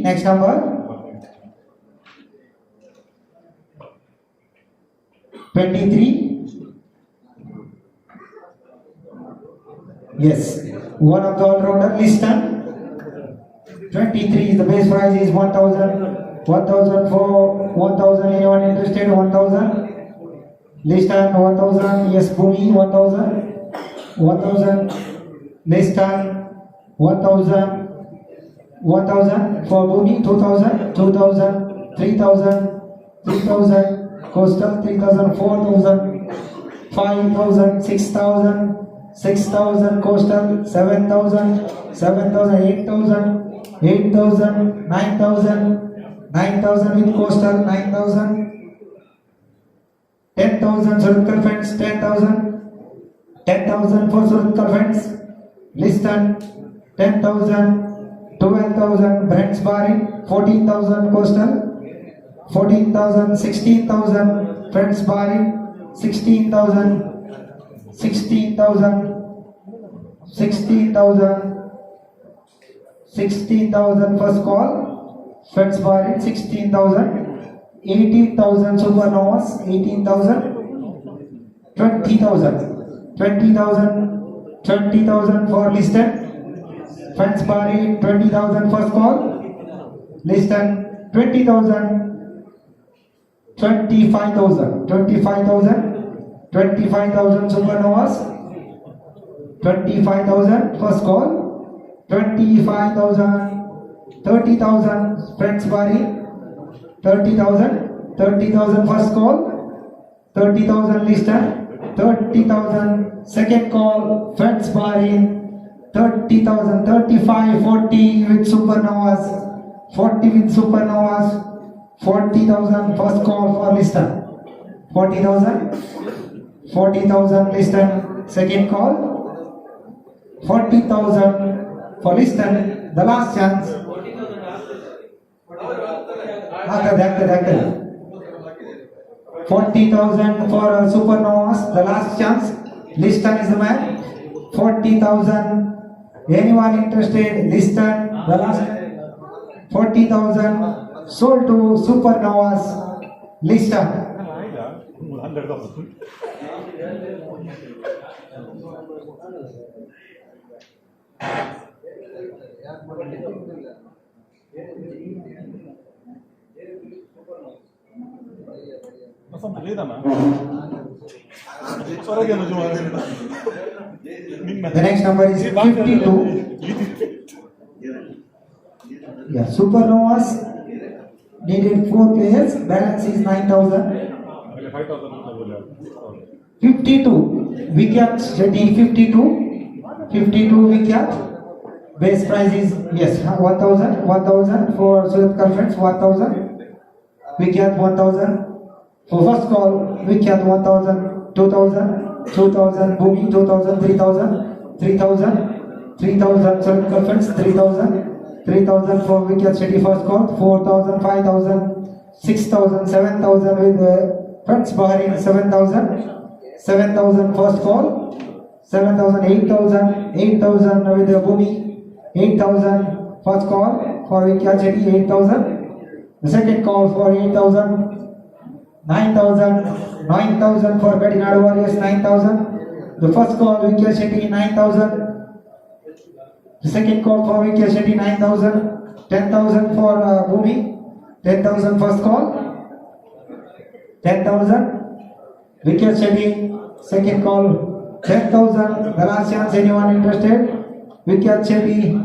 Next number. 23. Yes, one of the all-rounder listed. 23 is the base price is 1,000. 1,000 for 1,000. Anyone interested? 1,000. Listed 1,000. Yes, Bhumi 1,000. 1,000. Listed 1,000. 1,000 for Bhumi. 2,000. 2,000. 3,000. 3,000. Coastal 3,000. 4,000. 5,000. 6,000. 6,000 coastal, 7,000, 7,000, 8,000, 8,000, 9,000, 9,000 with coastal, 9,000, 10,000 Surat Girlfriends, 10,000, 10,000 for Surat Girlfriends, listed, 10,000, 12,000 Brent's Barring, 14,000 coastal, 14,000, 16,000 Friends Barring, 16,000, 16,000, 16,000, 16,000 first call, Friends Barring 16,000, 18,000 Supernovas, 18,000, 20,000, 20,000, 20,000 for listed, Friends Barring 20,000 first call, listed 20,000, 25,000, 25,000, 25,000 Supernovas, 25,000 first call, 25,000, 30,000 Friends Barring, 30,000, 30,000 first call, 30,000 listed, 30,000 second call, Friends Barring, 30,000, 35, 40 with Supernovas, 40 with Supernovas, 40,000 first call for listed, 40,000. 40,000 listed, second call, 40,000 for listed, the last chance. After 40,000 for Supernovas, the last chance. Listed is the man. 40,000. Anyone interested? Listed, the last. 40,000 sold to Supernovas. Listed. 100,000. Masam leedana. The next number is 52. Yeah, Supernovas needed 4 players. Balance is 9,000. 52 wickets, Jetty 52. 52 wicket. Base price is yes 1,000. 1,000 for Surat Girlfriends. 1,000. Wicket 1,000. For first call, wicket 1,000. 2,000. 2,000 Bhumi. 2,000. 3,000. 3,000. 3,000 Surat Girlfriends. 3,000. 3,000 for wicket, Jetty first call. 4,000. 5,000. 6,000. 7,000 with Friends Bahrain. 7,000. 7,000 first call, 7,000, 8,000, 8,000 with the Bhumi, 8,000 first call for Vikyacheti, 8,000. The second call for 8,000, 9,000, 9,000 for Bedinadu Warriors, 9,000. The first call Vikyacheti, 9,000. The second call for Vikyacheti, 9,000. 10,000 for Bhumi, 10,000 first call, 10,000. Wicket Shetty, second call, 10,000. The last chance, anyone interested? Wicket Shetty.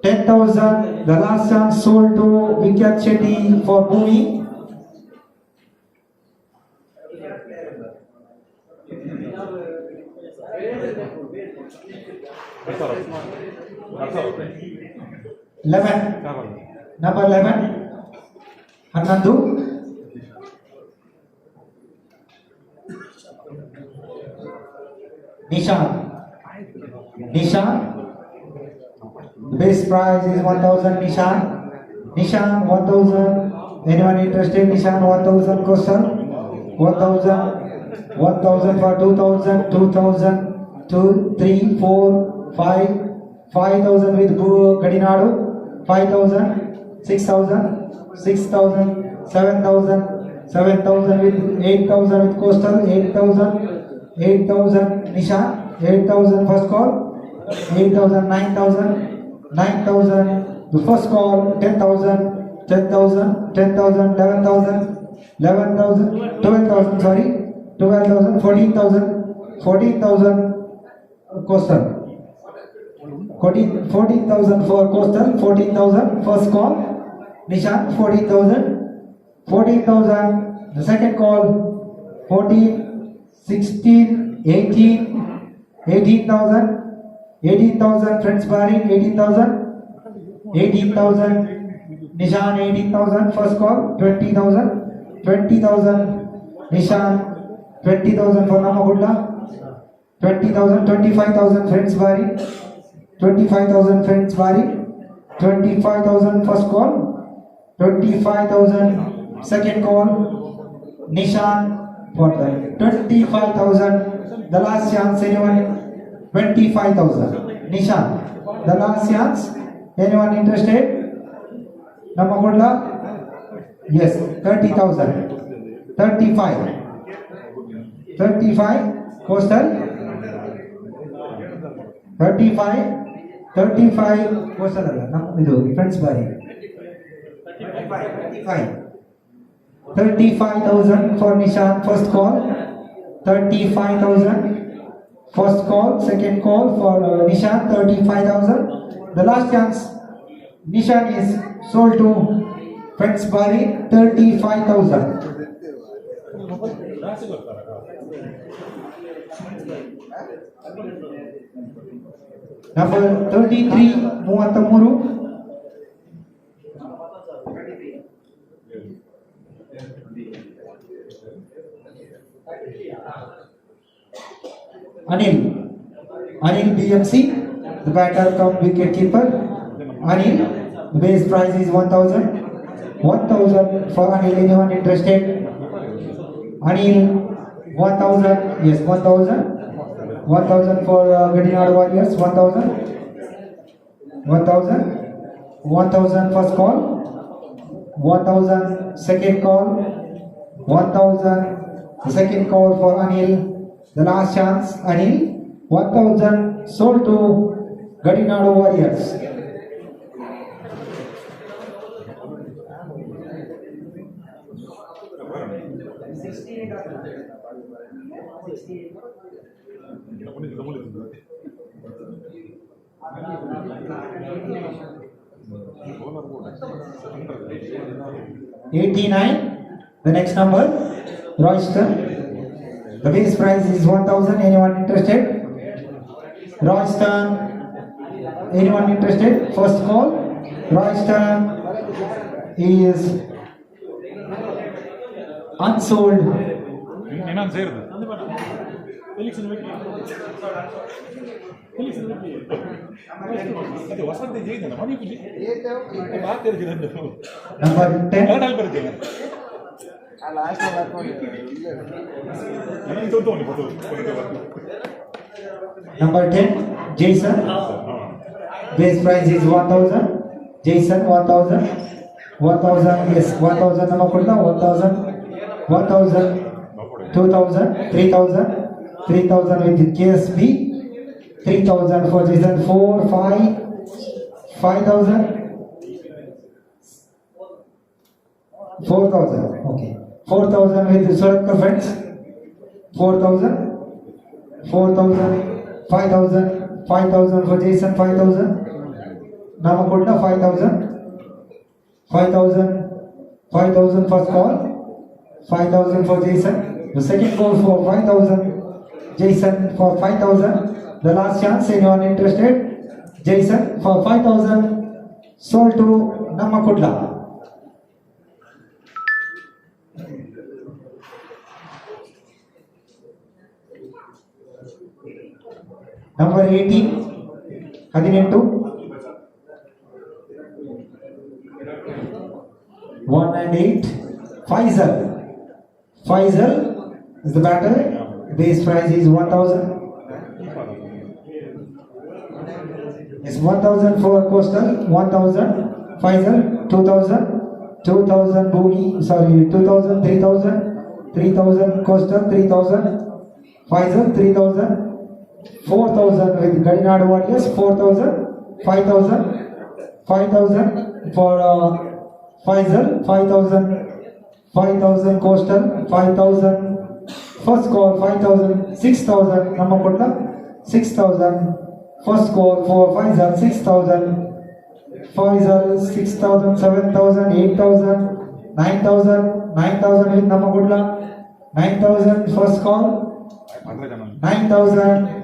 10,000. The last chance sold to Wicket Shetty for Bhumi. Number 11, Hannandu. Nishan. Nishan. Base price is 1000 Nishan. Nishan 1000. Anyone interested? Nishan 1000 coaster. 1000. 1000 for 2000. 2000. 2, 3, 4, 5. 5000 with Gadinadu. 5000. 6000. 6000. 7000. 7000 with 8000 with coastal. 8000. 8000 Nishan. 8000 first call. 8000. 9000. 9,000, the first call, 10,000, 10,000, 10,000, 11,000, 11,000, 12,000, sorry, 12,000, 14,000, 14,000 coastal. 14,000 for coastal, 14,000, first call, Nishan, 14,000, 14,000, the second call, 14, 16, 18, 18,000, 18,000 friends barring 18,000, 18,000 Nishan 18,000 first call 20,000, 20,000 Nishan 20,000 for Namagudla 20,000, 25,000 friends barring 25,000 friends barring 25,000 first call 25,000 second call Nishan for the 25,000 the last chance anyone 25,000. Nishan. The last chance. Anyone interested? Namagudla? Yes. 30,000. 35. 35. Coastal? 35. 35. Coastal. Friends bari. 35. 35,000 for Nishan. First call. 35,000. First call, second call for Nishan 35,000. The last chance, Nishan is sold to Friends Bari 35,000. Number 33, Muattamuru. Anil BMC, the batter come wicket keeper. Anil, the base price is 1,000. 1,000 for Anil. Anyone interested? Anil, 1,000. Yes, 1,000. 1,000 for Gadinadu Warriors. 1,000. 1,000. 1,000 first call. 1,000 second call. 1,000 the second call for Anil. The last chance, Anil, 1,000 sold to Gadinadu Warriors. $89, the next number, Royston. The base price is 1,000. Anyone interested? Royston. Anyone interested? First call. Royston is unsold. Number 10. Number 10, Jason. Base price is 1,000. Jason, 1,000. 1,000, yes, 1,000 Namagudla, 1,000. 1,000, 2,000, 3,000. 3,000 with KSB. 3,000 for Jason, 4, 5, 5,000. 4,000, okay. 4,000 with Suratkar friends. 4,000. 4,000. 5,000. 5,000 for Jason. 5,000. Namagudla 5,000. 5,000. 5,000 first call. 5,000 for Jason. The second call for 5,000. Jason for 5,000. The last chance. Anyone interested? Jason for 5,000. Sold to Namagudla. Number 18, 18 1 and 8 Faisal is the batter. Base price is 1000. It's 1000 for Coastal, 1000 Faisal, 2000 Boogie, 2000, 3000 Coastal, 3000 Faisal, 3000, 4000 with Gadinad Warriors, 4000, 5000 for Faisal, 5000 Coastal, 5000 first call, 5000, 6000 Namakotla, 6000 first call for Faisal, 6000 Faisal, 6000, 7000, 8000, 9000 with Namakotla, 9000 first call, 9000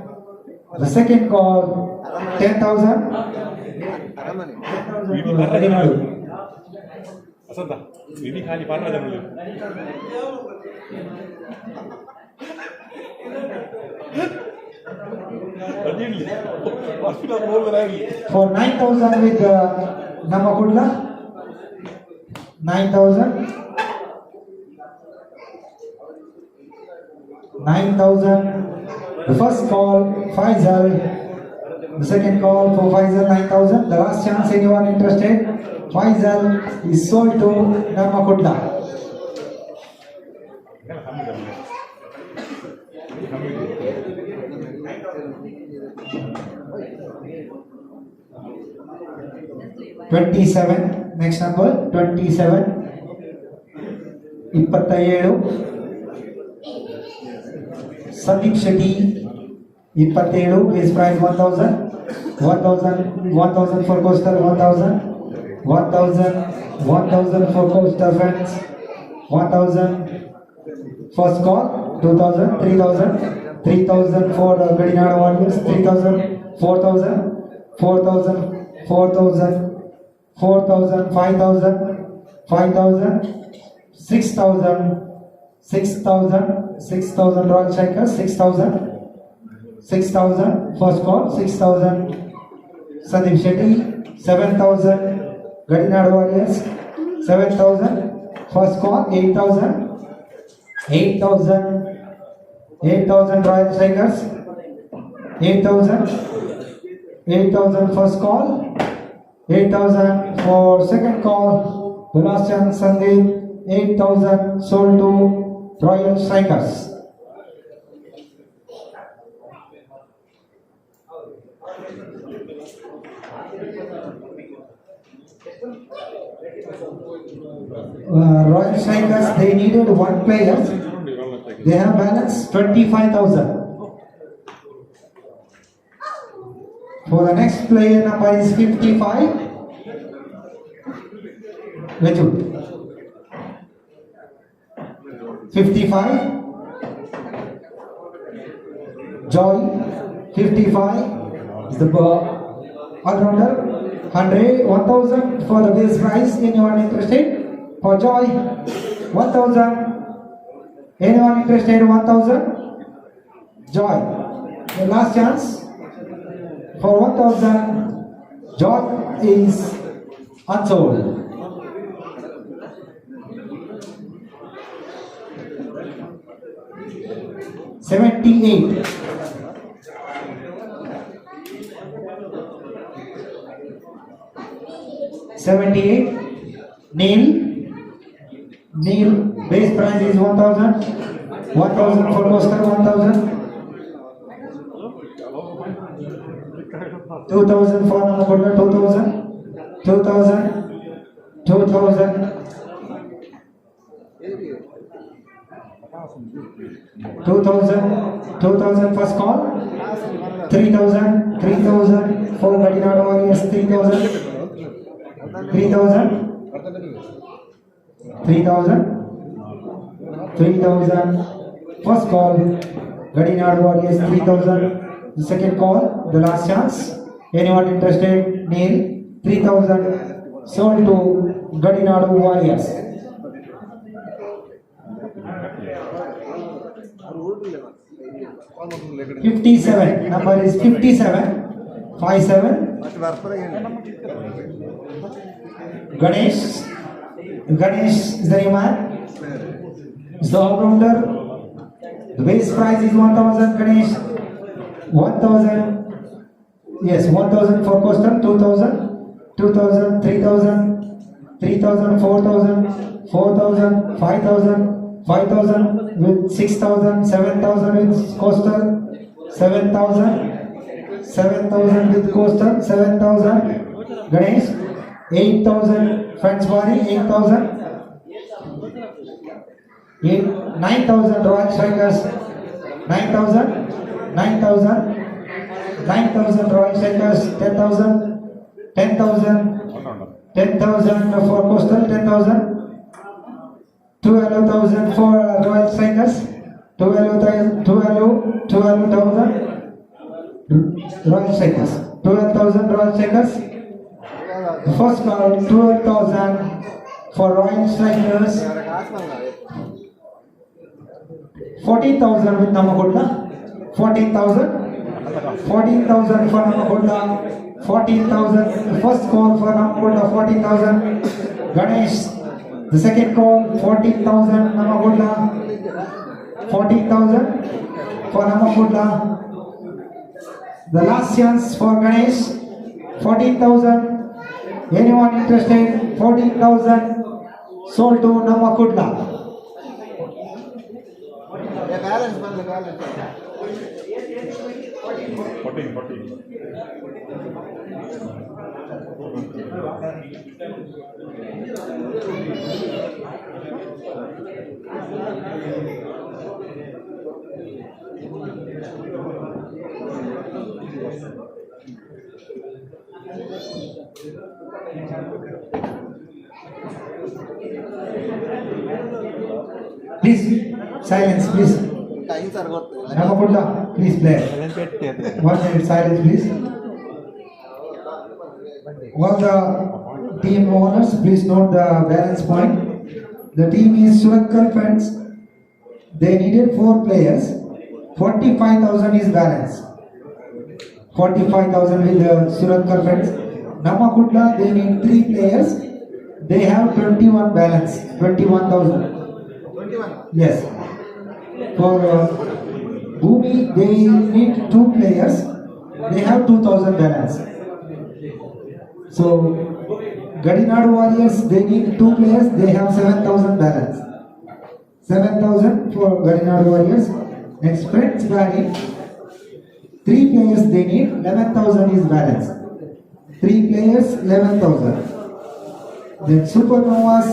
the second call, 10,000 Gadinadu. ವಸಂತ ಇಡೀ ಖಾಲಿ 15 ಜನಗಳು ಅದಿರಲಿ ಅಫಿನ ಹೋಗಲ್ಲ For 9,000 with Namakudla, 9,000 the first call Faisal, the second call for Faisal, 9,000. The last chance, anyone interested? Faisal is sold to Namakudla. $27, next number, 27, 27, Sandeep Shetty, 27, base price 1000 for Coastal, 1000 for Coastal friends, 1000 first call, 2000, 3000 for Gadinad Warriors, 3000, 4000, 5000, 6000 Royal Strikers, 6000 first call, 6000 Sandeep Shetty, 7000 Gadinad Warriors, 7000 first call, 8000 Royal Strikers, 8000 first call, 8000 for second call, the last chance Sunday, 8000 sold to Royal Strikers. Royal Strikers, they needed one player. They have balance 25,000. For the next player, number is 55. Veju. 55. Joy. 55 is the all-rounder. 1,000 for the base price. Anyone interested? For Joy, 1,000. Anyone interested? 1,000. Joy. The last chance. For 1,000, Joy is unsold. $78. Neil, base price is 1,000. 1,000 for Coastal, 1,000. 2,000 for Namakotla, 2,000. 2,000 first call, 3,000 for Gadinad Warriors, 3,000 first call, Gadinad Warriors, 3,000 the second call, the last chance. Anyone interested? Neil, 3,000 sold to Gadinad Warriors. 57, number is 57. 5-7. Ganesh is the new man. Is the all-rounder. The base price is 1,000. Ganesh 1,000. Yes, 1,000 for coastal. 2,000, 2,000, 3,000, 3,000, 4,000, 4,000, 5,000, 5,000 with 6,000, 7,000 with coastal, 7,000, 7,000 with coastal, 7,000. Ganesh 8,000. Friends body 8,000. 9,000 Royal Strikers. 9,000, 9,000, 9,000 Royal Strikers. 10,000, 10,000, 10,000 for coastal. 10,000, 12,000 for Royal Strikers. 12,000 Royal Strikers. 12,000 Royal Strikers. The first call 12,000 for Royal Strikers. 14,000 with Namagodla. 14,000. 14,000 for Namagodla. 14,000. The first call for Namagodla. 14,000. Ganesh. The second call 14,000 Namagodla. 14,000 for Namagodla. The last chance for Ganesh. 14,000. Anyone interested? 14,000 sold to Namakudla. Balance. 14. Please, silence, please. Namakudla, please play. 1 minute silence, please. All the team owners, please note the balance point. The team is Suratkal friends. They needed 4 players. 45,000 is balance. 45,000 with the Suratkal friends. Namakudla, they need 3 players. They have 21 balance. 21,000. 21. Yes. For Bhumi, they need 2 players. They have 2,000 balance. So, Gadinadu Warriors, they need 2 players. They have 7,000 balance. 7,000 for Gadinadu Warriors. Next, Friends Valley, 3 players they need. 11,000 is balance. 3 players, 11,000. Then Supernovas,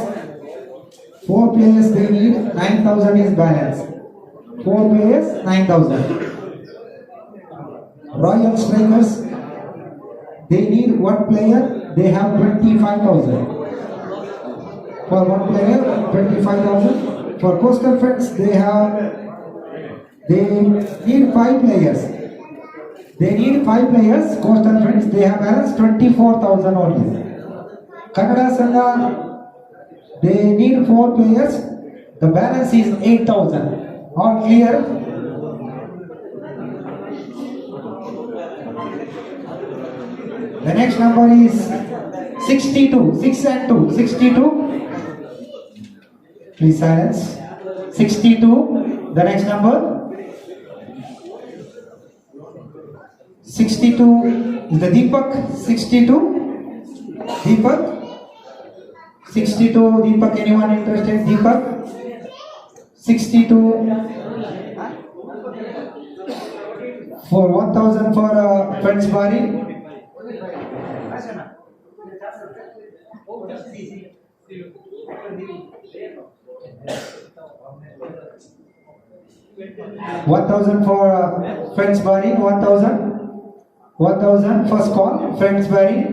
4 players they need. 9,000 is balance. 4 players, 9,000. Royal Strikers, they need 1 player. They have 25,000. For 1 player, 25,000. For Coastal Friends, they need 5 players. They need 5 players. Coastal Friends, they have balance 24,000 only. Kannada Sangha, they need 4 players. The balance is 8,000. All clear? The next number is 62. 6 and 2. 62. Please silence. 62. The next number. 62 is the Deepak. 62. Deepak. 62. Deepak. Anyone interested? Deepak. 62. For 1,000 for Friends Bari. $1,000 for Friends Bari. 1,000 first call Friends Bari.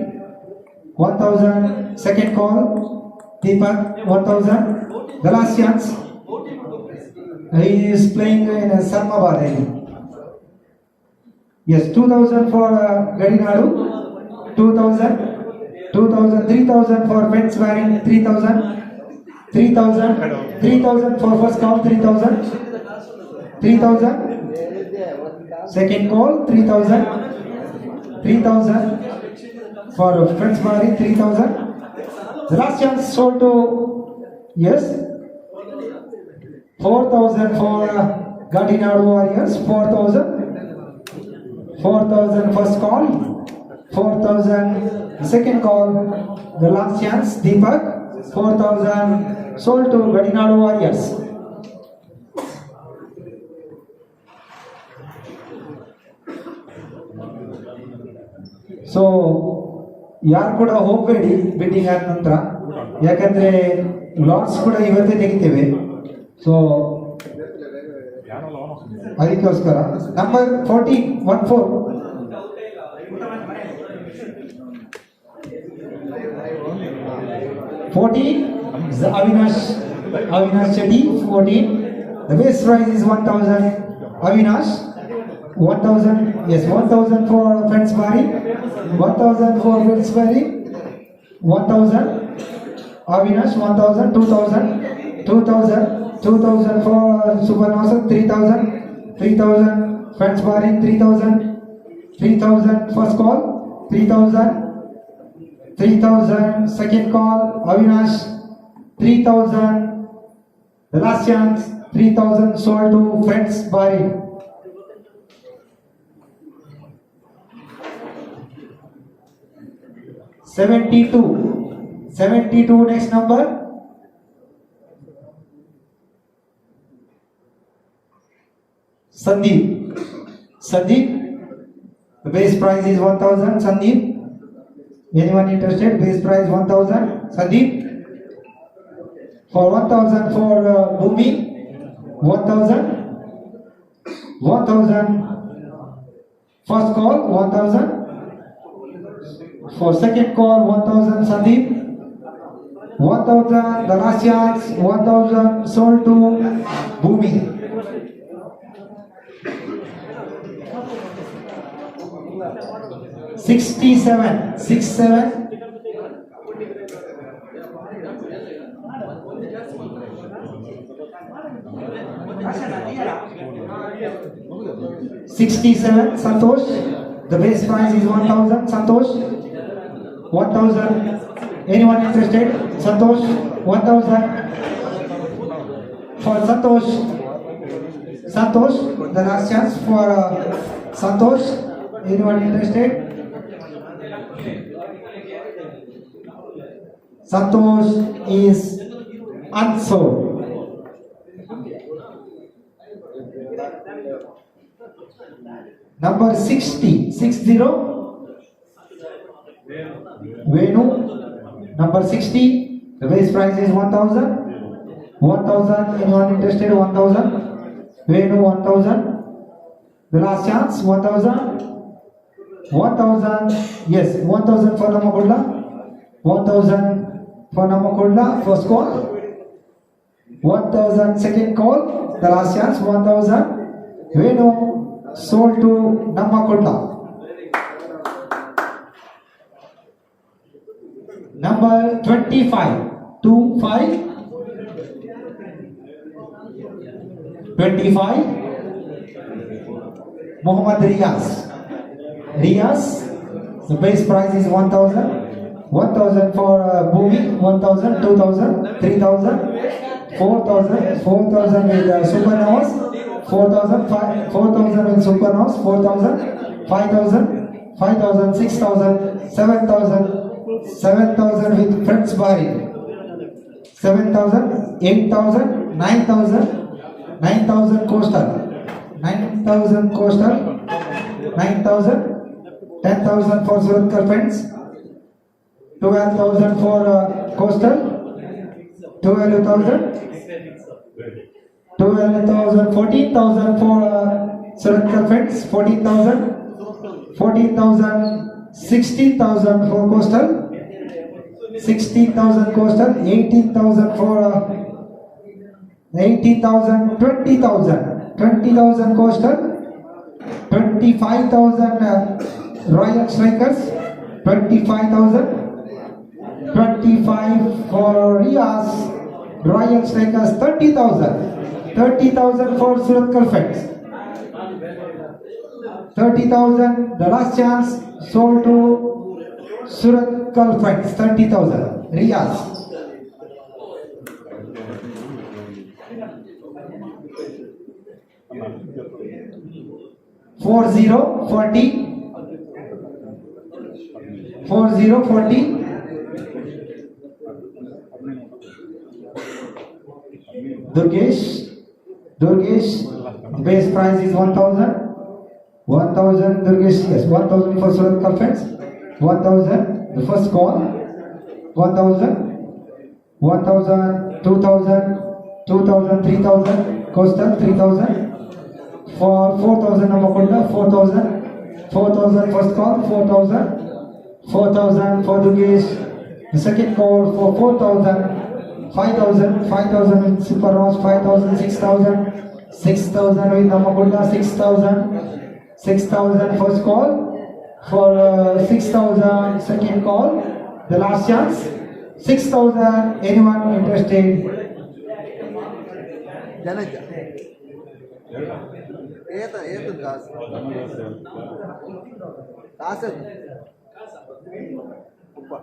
1,000 second call Deepak. 1,000 the last chance. He is playing in Sarmabad. Yes, 2,000 for Gadinadu. 2,000, 3,000 for Friends Bari. 3,000 for first call. 3,000 second call. 3,000 3,000 for Friends Bari, 3,000. The last chance sold to, yes, 4,000 for Gadinadu Warriors, 4,000. 4,000 first call, 4,000 second call, the last chance, Deepak, 4,000 sold to Gadinadu Warriors. So ಯಾರು ಕೂಡ ಹೋಗಬೇಡಿ betting ಆದ ನಂತರ, ಯಾಕಂದ್ರೆ lots ಕೂಡ ಇವತ್ತೇ ತೆಗಿತೇವೆ. So ಅದಕ್ಕೋಸ್ಕರ number 14 Avinash Chetty, 14. The base price is 1,000. Avinash, 1,000. Yes, 1,000 for Friends Bari. 1,000 for Friends Bari. 1,000. Avinash, 1,000. 2,000. 2,000. 2,000 for Supernosa. 3,000. 3,000 Friends Bari. 3,000. 3,000 first call. 3,000. 3,000 second call. Avinash. 3,000. The last chance. 3,000 sold to Friends Bari. 72 next number. Sandeep, the base price is 1,000. Sandeep, anyone interested? Base price 1,000. Sandeep, for 1,000 for Bhumi, 1,000. 1,000 first call, 1,000. For second call, 1,000 Sandeep. 1,000 the last chance, 1,000 sold to Bhumi. Sixty-seven. Santosh, the base price is 1,000. Santosh, 1,000. Anyone interested? Santosh, 1,000 for Santosh. The last chance for Santosh. Anyone interested? Santosh is unsold. Number 60. Venu, number 60. The base price is 1,000. 1,000. Anyone interested? 1,000. Venu, 1,000. The last chance, 1,000. 1,000. Yes, 1,000 for Namakodla. 1,000 for Namakodla. First call. 1,000 second call. The last chance, 1,000. Venu sold to Namakodla. Number 25. 25. Muhammad Riyaz. The base price is 1,000. 1,000 for Bhumi. 1,000. 2,000. 3,000. 4,000. 4,000 with Supernovas. 4,000. 4,000 with Supernovas. 4,000. 5,000. 5,000. 6,000. 7,000. 7,000 with Friends Bari. 7,000. 8,000. 9,000. 9,000 coastal. 9,000 coastal. 9,000. 10,000 for Surat Friends. 12,000 for coastal. 12,000. 12,000. 14,000 for Surat Friends. 14,000. 14,000. 16,000 for coastal. 16,000 coastal. 18,000 for 18,000. 20,000. 20,000 coastal. 25,000 Royal Strikers. 25,000. 25 for Riaz. Royal Strikers. 30,000. 30,000 for Surat Friends. 30,000. The last chance sold to Surat Friends. 30,000. Riyaz. 4040. 4040. Durgesh, base price is 1,000. 1,000 Durgesh, yes, 1,000 for Surat Friends. 1,000, the first call. 1,000, 1,000, 2,000, 2,000, 3,000, Coastal 3,000. For 4,000 Namakunda, 4,000. 4,000 first call, 4,000. 4,000 for Durgesh. The second call for 4,000. 5,000, 5,000 with Super Ross, 5,000, 6,000, 6,000 with Namakunda, 6,000, 6,000 first call, for 6,000 second call, the last chance, 6,000, anyone interested? ಜನಜ ಏತ ಕಾಸು ಕಾಸು ಉಪ್ಪ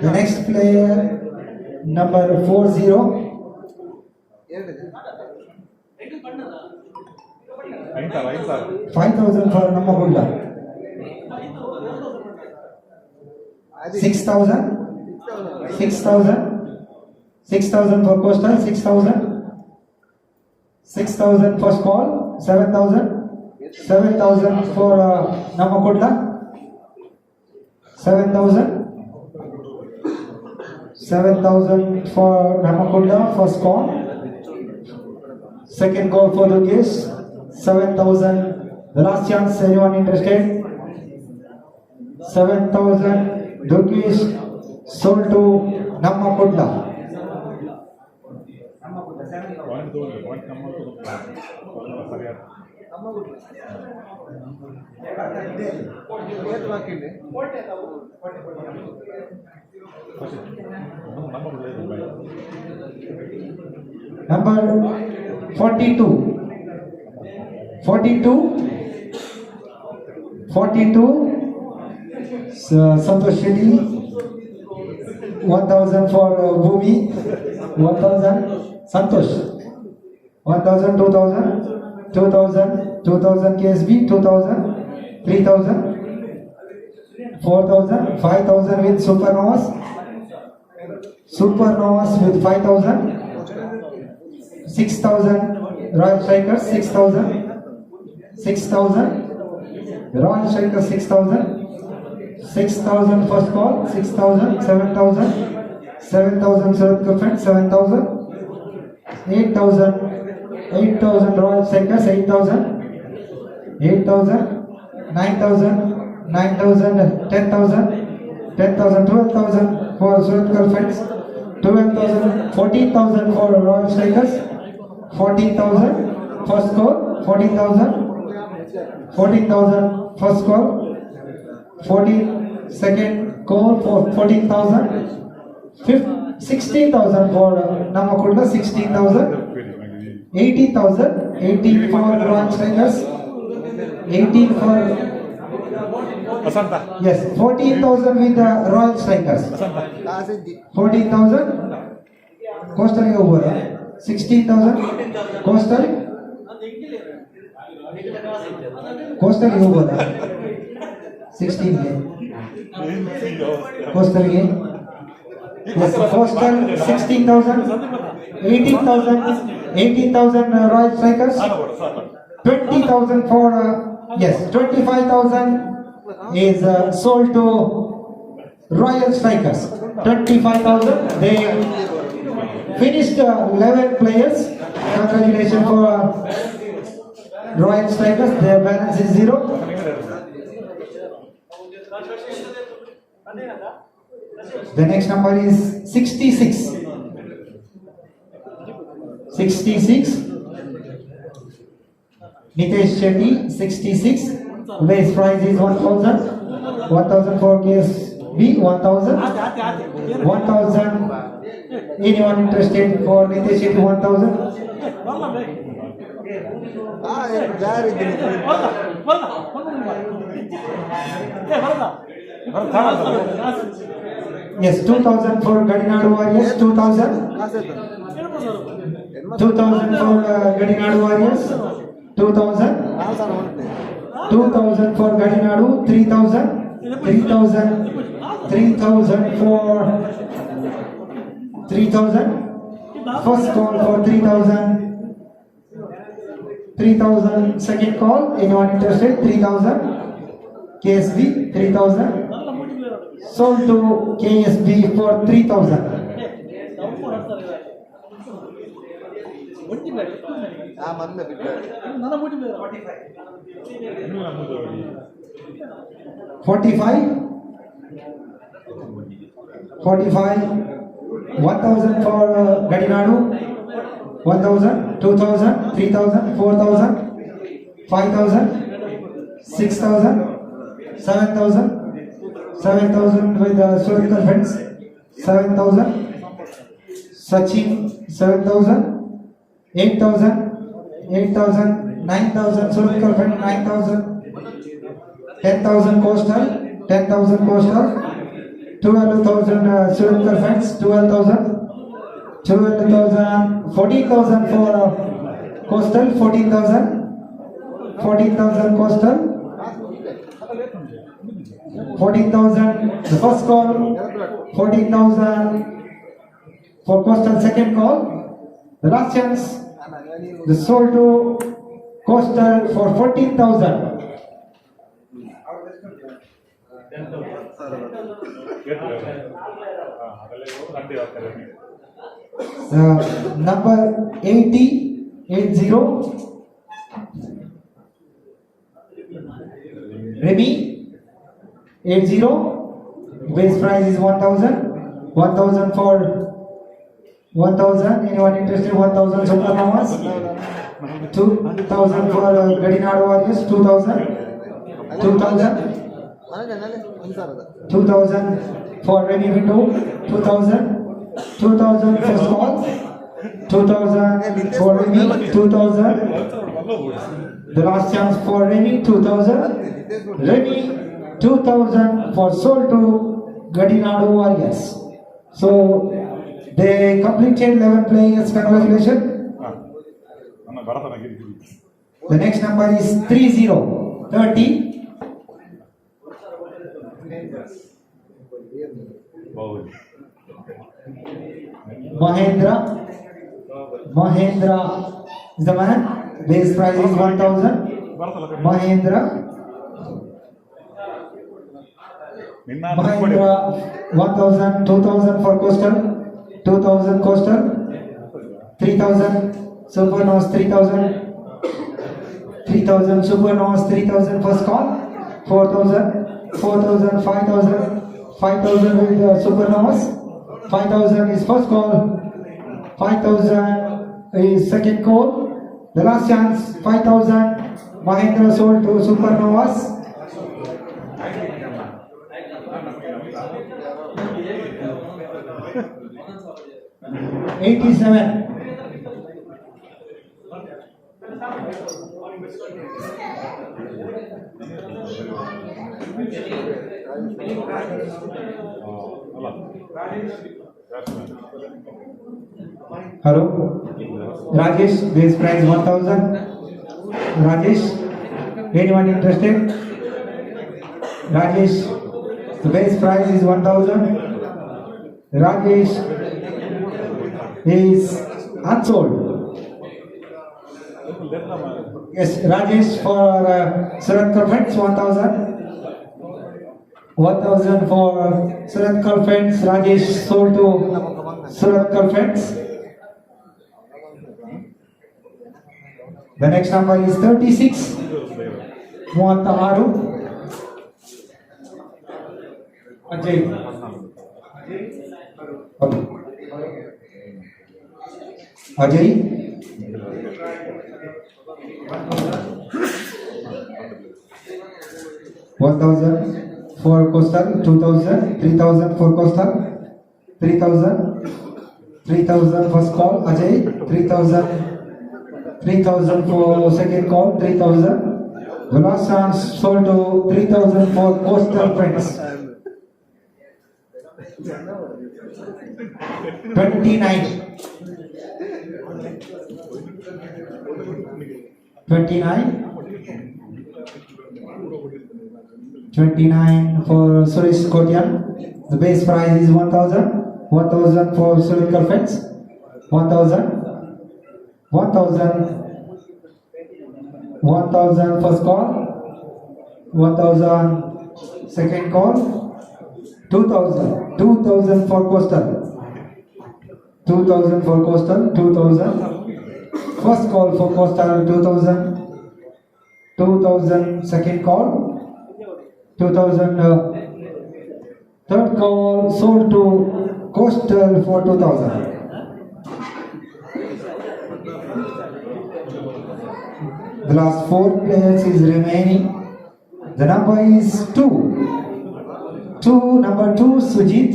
The next player, number 40. 5,000 for Namakunda. 6,000. 6,000. 6,000 for Coastal. 6,000. 6,000 first call. 7,000. 7,000 for Namakunda. 7,000. 7,000 for Namakunda first call. Second call for the case. 7,000. The last chance. Anyone interested? 7,000. Durgesh sold to Namakunda. Number 42. 42. 42. Santosh Shetty. 1,000 for Bhumi. 1,000. Santosh. 1,000, 2,000. 2,000. 2,000 KSB. 2,000. 3,000. 4,000. 5,000 with Supernovas. Supernovas with 5,000. 6,000 Royal Strikers. 6,000. 6,000. Royal Strikers 6,000. 6,000 first call, 6,000, 7,000, 7,000 Surat Friends, 7,000, 8,000, 8,000 Royal Strikers, 8,000, 8,000, 9,000, 9,000, 10,000, 10,000, 12,000 for Surat Friends, 12,000, 14,000 for Royal Strikers, 14,000 first call, 14,000, 14,000 first call, 14 second call for 14,000, 16,000 for Namakurla, 16,000, 18,000, 18 for Royal Strikers, 18 for Asanta. yes, 14,000 with the Royal Strikers, Asanta. Last ಇದ್ದಿ 14,000 coastal ಗೆ ಹೋಗ್ಬೋದಾ, 16,000 coastal coastal ಗೆ ಹೋಗ್ಬೋದಾ, 16 ಗೆ coastal ಗೆ yes, coastal 16,000, 18,000, 18,000 Royal Strikers, 20,000 for yes, 25,000 is sold to Royal Strikers. 25,000. They finished 11 players. Congratulations for Royal Strikers. Their balance is 0. The next number is 66. 66. Nitesh Shetty, 66. Base price is 1,000. 1,000 for KSB, 1,000. 1,000. Anyone interested for Nitesh Shetty, 1,000? ಜಾರಿ ಇದ್ದೀನಿ Yes, 2,000 for Gadinadu Warriors, 2,000. Last ಆಯ್ತು 2,000 for Gadinadu Warriors, 2,000. ನಾನು sir ಹೊರಟೆ 2,000 for Gadinadu, 3,000. 3,000. 3,000 for 3,000. First call for 3,000. 3,000 second call. Anyone interested? 3,000. KSB 3,000. Sold to KSB for 3,000. ಆ ಮಂದೆ ಬಿಟ್ಟು 45. 45. 1,000 for Gadinadu. 1,000. 2,000. 3,000. 4,000. 5,000. 6,000. 7,000. 7,000 with Surat Friends. 7,000. Sachin 7,000. 8,000. 8,000. 9,000 Surat Friends. 9,000. 10,000 coastal. 10,000 coastal. 12,000 Surat Friends. 12,000. 12,000. 14,000 for coastal. 14,000. 14,000 coastal. 14,000 the first call. 14,000 for coastal second call. The last chance, the sold to coastal for 14,000. Number 80, 80. Remy 80. Base price is 1,000. 1,000 for 1,000. Anyone interested? 1,000 Supernovas. 2,000 for Gadinadu Warriors. 2,000. 2,000. ಮನೆ ಒಂದು sir ಅದ 2,000 for Remy Window. 2,000. 2,000 for small. 2,000 for Remy. 2,000. The last chance for Remy. 2,000. Remy 2,000 for sold to Gadinadu Warriors. So they completed 11 players. Congratulations. ನನ್ನ ಭರತನಾಗಿ The next number is 30. 30. Bahubali Mahendra. Mahendra is the man. Base price is 1,000. Bharat Mahendra. Mahindra 1000, 2000 for coastal, 2000 coastal, 3000 Supernos 3000, 3000 Supernos 3000 first call, 4000, 4000, 5000, 5000 with Supernos, 5000 is first call, 5000 is second call, the last chance 5000 Mahindra sold to Supernovas. 87. Hello, Rajesh, base price 1000. Rajesh, anyone interested? Rajesh, the base price is 1000. Rajesh is unsold. Yes, Rajesh for Surat Friends 1000. 1000 for Surat Friends. Rajesh sold to Surat Friends. The next number is 36. Muattamaru. Ajay. Okay. Ajay. 1000 for coastal, 2000, 3000 for coastal, 3000, 3000 first call, Ajay, 3000, 3000 for second call, 3000. The last chance sold to 3000 for coastal friends. 29. 29 for Suresh Kotian. The base price is 1000. 1000 for Suresh Friends. 1000. 1000. 1000 first call. 1000 second call. 2000. 2000 for coastal. 2000 for coastal. 2000. First call for coastal 2000. 2000 second call. 2000 third call sold to coastal for 2000. The last 4 players is remaining. The number is 2. Number 2 Sujit.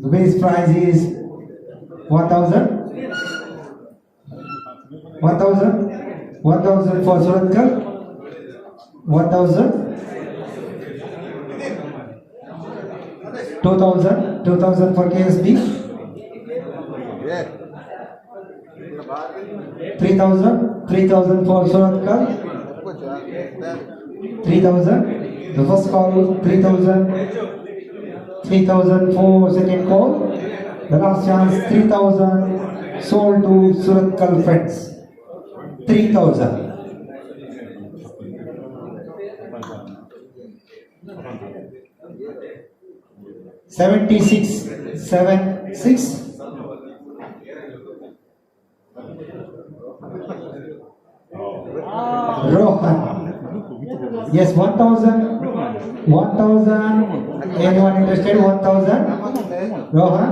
The base price is 1000. 1000 for Suratkal. 1000. 2000 for KSB. 3000 for Suratkal. 3000. The first call 3000. 3000 for second call. The last chance 3000 sold to Suratkal friends. 3000. 76. Rohan. Yes, 1000. Anyone interested? 1000. Rohan.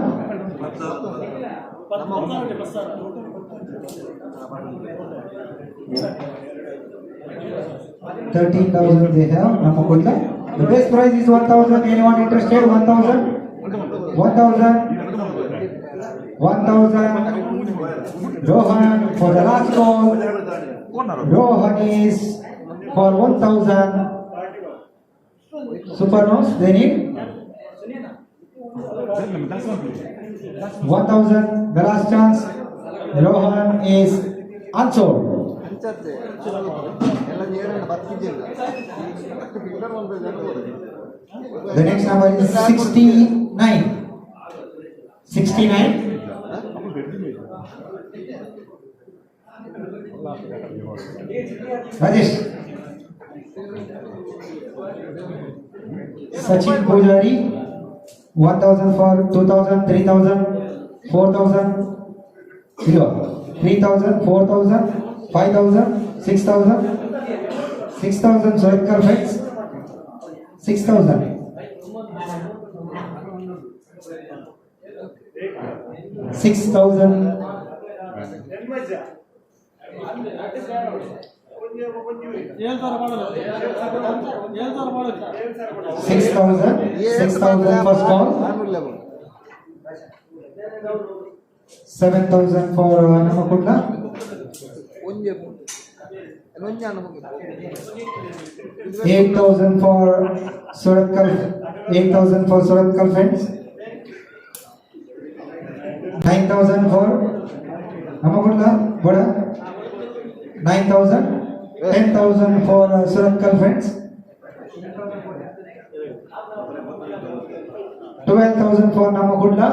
13,000 they have. Namakolla. The best price is 1000. Anyone interested? 1000. 1000. Rohan for the last call. Rohan is for 1000. Supernos they need 1000. The last chance. Rohan is unsold. The next number is 69. 69. Rajesh. Sachin Pujari, 1000 for 2000, 3000, 4000, 3000, 4000, 5000, 6000, 6000 circle friends, 6000, 6000, 6000 for small, 7000 for Namakunda, ಒಂಜೆ ನಮಗೆ 8000 for Suratkal, 8000 for Suratkal friends, 9000 for Namakunda, Boda, 9000, 10,000 for Suratkal friends, 12,000 for Namakunda,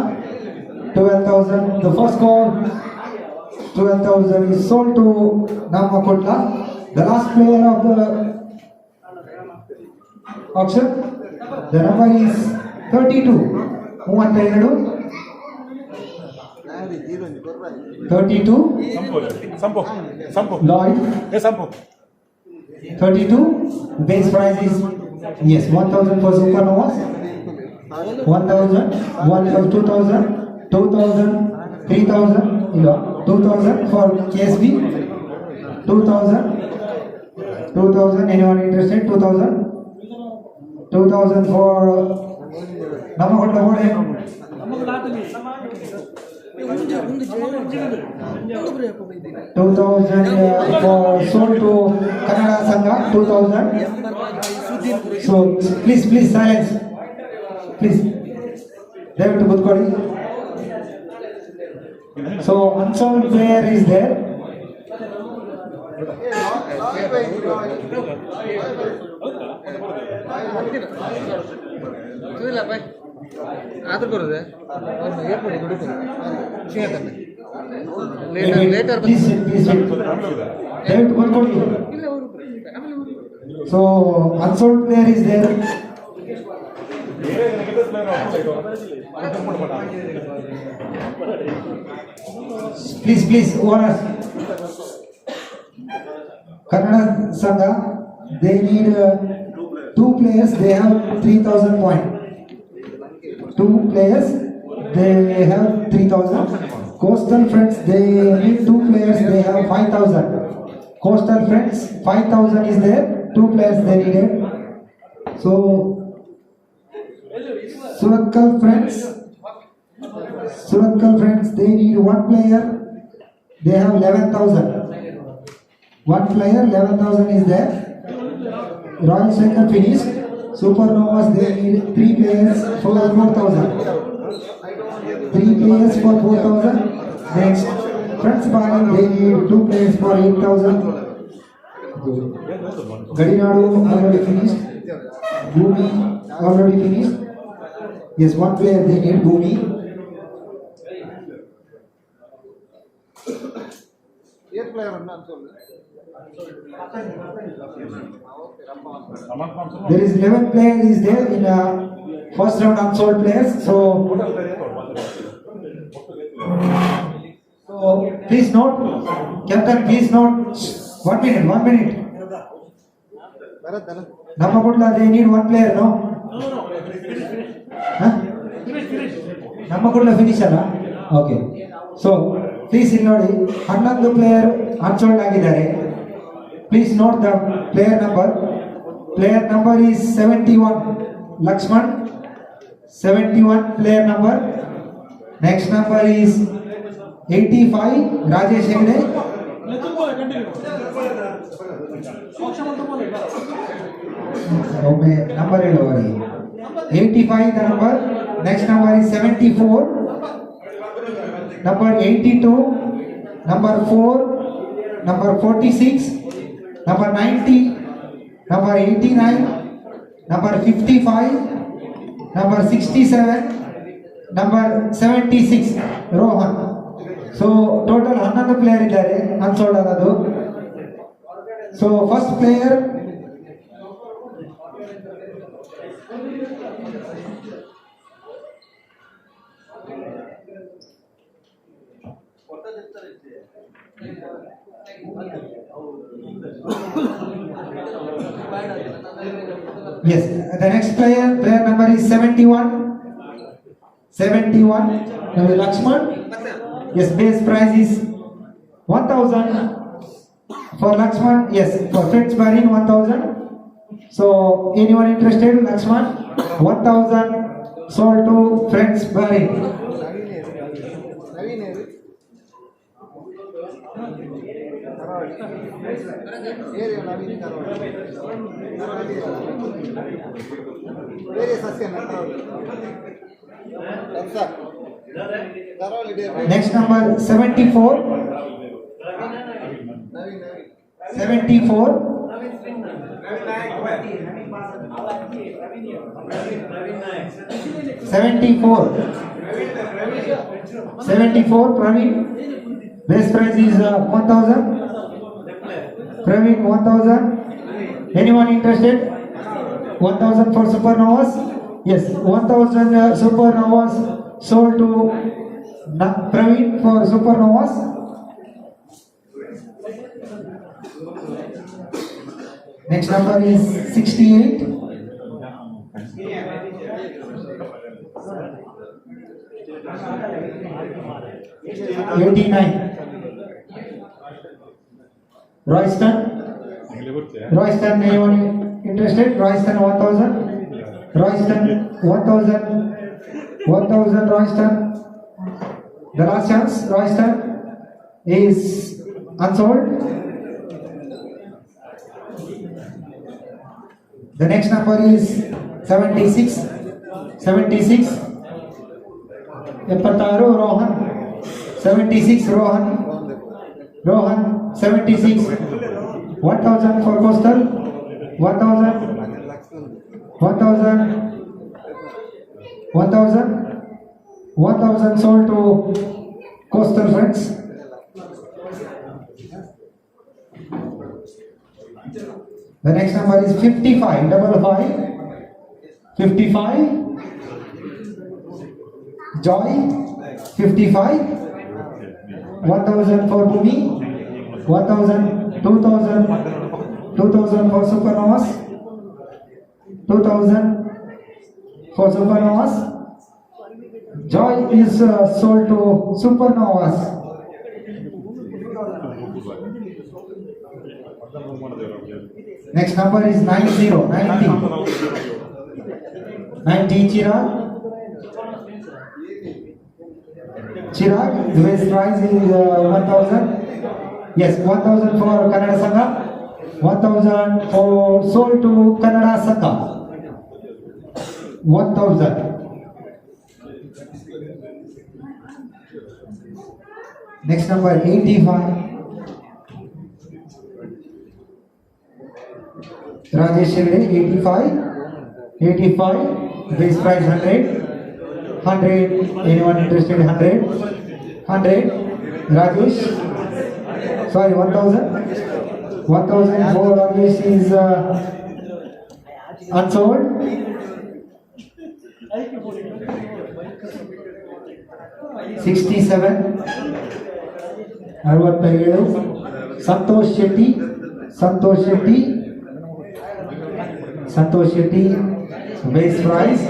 12,000. The first call, 12,000 is sold to Namakunda. The last player of the auction, the number is 32. 32. Sump Lloyd. Sump 32. Base price is, yes, 1,000 for Supernovas, 1,000, 1 for 2,000, 2,000, 3,000, 2,000 for KSB, 2,000, 2,000, anyone interested, 2,000, 2,000 for Namakunda Bode, 2,000 for sold to Kannada Sangha, 2,000. So please silence, please. David Budkodi. So unsold player is there. ಆತರ ಬರುತ್ತೆ ಏರ್ಪಡಿ ದುಡಿತೀನಿ litre Please wait. David Budkodi. So unsold player is there. Please, owners. Kannada Sangha, they need 2 players, they have 3,000 points. 2 players, they have 3,000. Coastal Friends, they need 2 players, they have 5,000. Coastal Friends, 5,000 is there, 2 players they needed. So, Suratkal Friends, they need 1 player, they have 11,000. 1 player, 11,000 is there. Royal Striker finished. Supernovas, they need 3 players for 4,000. 3 players for 4,000. Next, Friends Bowling, they need 2 players for 8,000. Gadinadu already finished. Bhumi already finished. Yes, 1 player they need, Bhumi. Air player ಅನ್ನ ಅನ್ಸೋಲ್ಲ There is 11 players is there in first round unsold players. So please note, Captain, please note. 1 minute. ಬರತ್ತಲ್ಲ Namakunda, they need 1 player, no? Huh? Namakunda finish ಅಲ್ಲ? Okay. So please ಇಲ್ಲಿ ನೋಡಿ 11 player unsold ಆಗಿದ್ದಾರೆ. Please note the player number. Player number is 71. Lakshman. 71 player number. Next number is 85. Rajesh Hegde. Number 85 the number. Next number is 74. Number 82. Number 4. Number 46. Number 90. Number 89. Number 55. Number 67. Number 76. Rohan. So total 11 player ಇದ್ದಾರೆ unsold ಆಗೋದು. So first player Yes, the next player number is 71. 71, Lakshman. Yes, base price is 1000 for Lakshman. Yes, for friends Barin 1000. So anyone interested? Lakshman 1000 sold to friends Barin. Naveen area Naveen ಬೇರೆ ಸಸ್ಯ Next number 74. 74. 74 Praveen. Base price is 1000. Praveen 1000. Anyone interested? 1000 for supernovas. Yes, 1000 supernovas sold to Praveen for supernovas. Next number is 68. 89. Royston. Royston, anyone interested? Royston 1000. Royston 1000. 1000 Royston. The last chance, Royston is unsold. The next number is 76. 76. Epataru Rohan. 76 Rohan. Rohan 76. 1000 for coastal. 1000. 1000. 1000. 1000 sold to coastal friends. The next number is 55. 55. Joy 55. 1000 for Bhumi. 1000. 2000. 2000 for supernovas. 2000 for supernovas. Joy is sold to supernovas. Next number is 90. 90 Chirag. Chirag, the base price is 1000. Yes, 1000 for Kannada Sangha. 1000 for sold to Kannada Sangha. 1000. Next number 85. Rajesh Shirde 85. 85. Base price 100. 100. Anyone interested? 100. 100. Rajesh. Sorry, 1000. 1000 for Rajesh is unsold. 67. 67. Santosh Shetty. Santosh Shetty. Santosh Shetty. Base price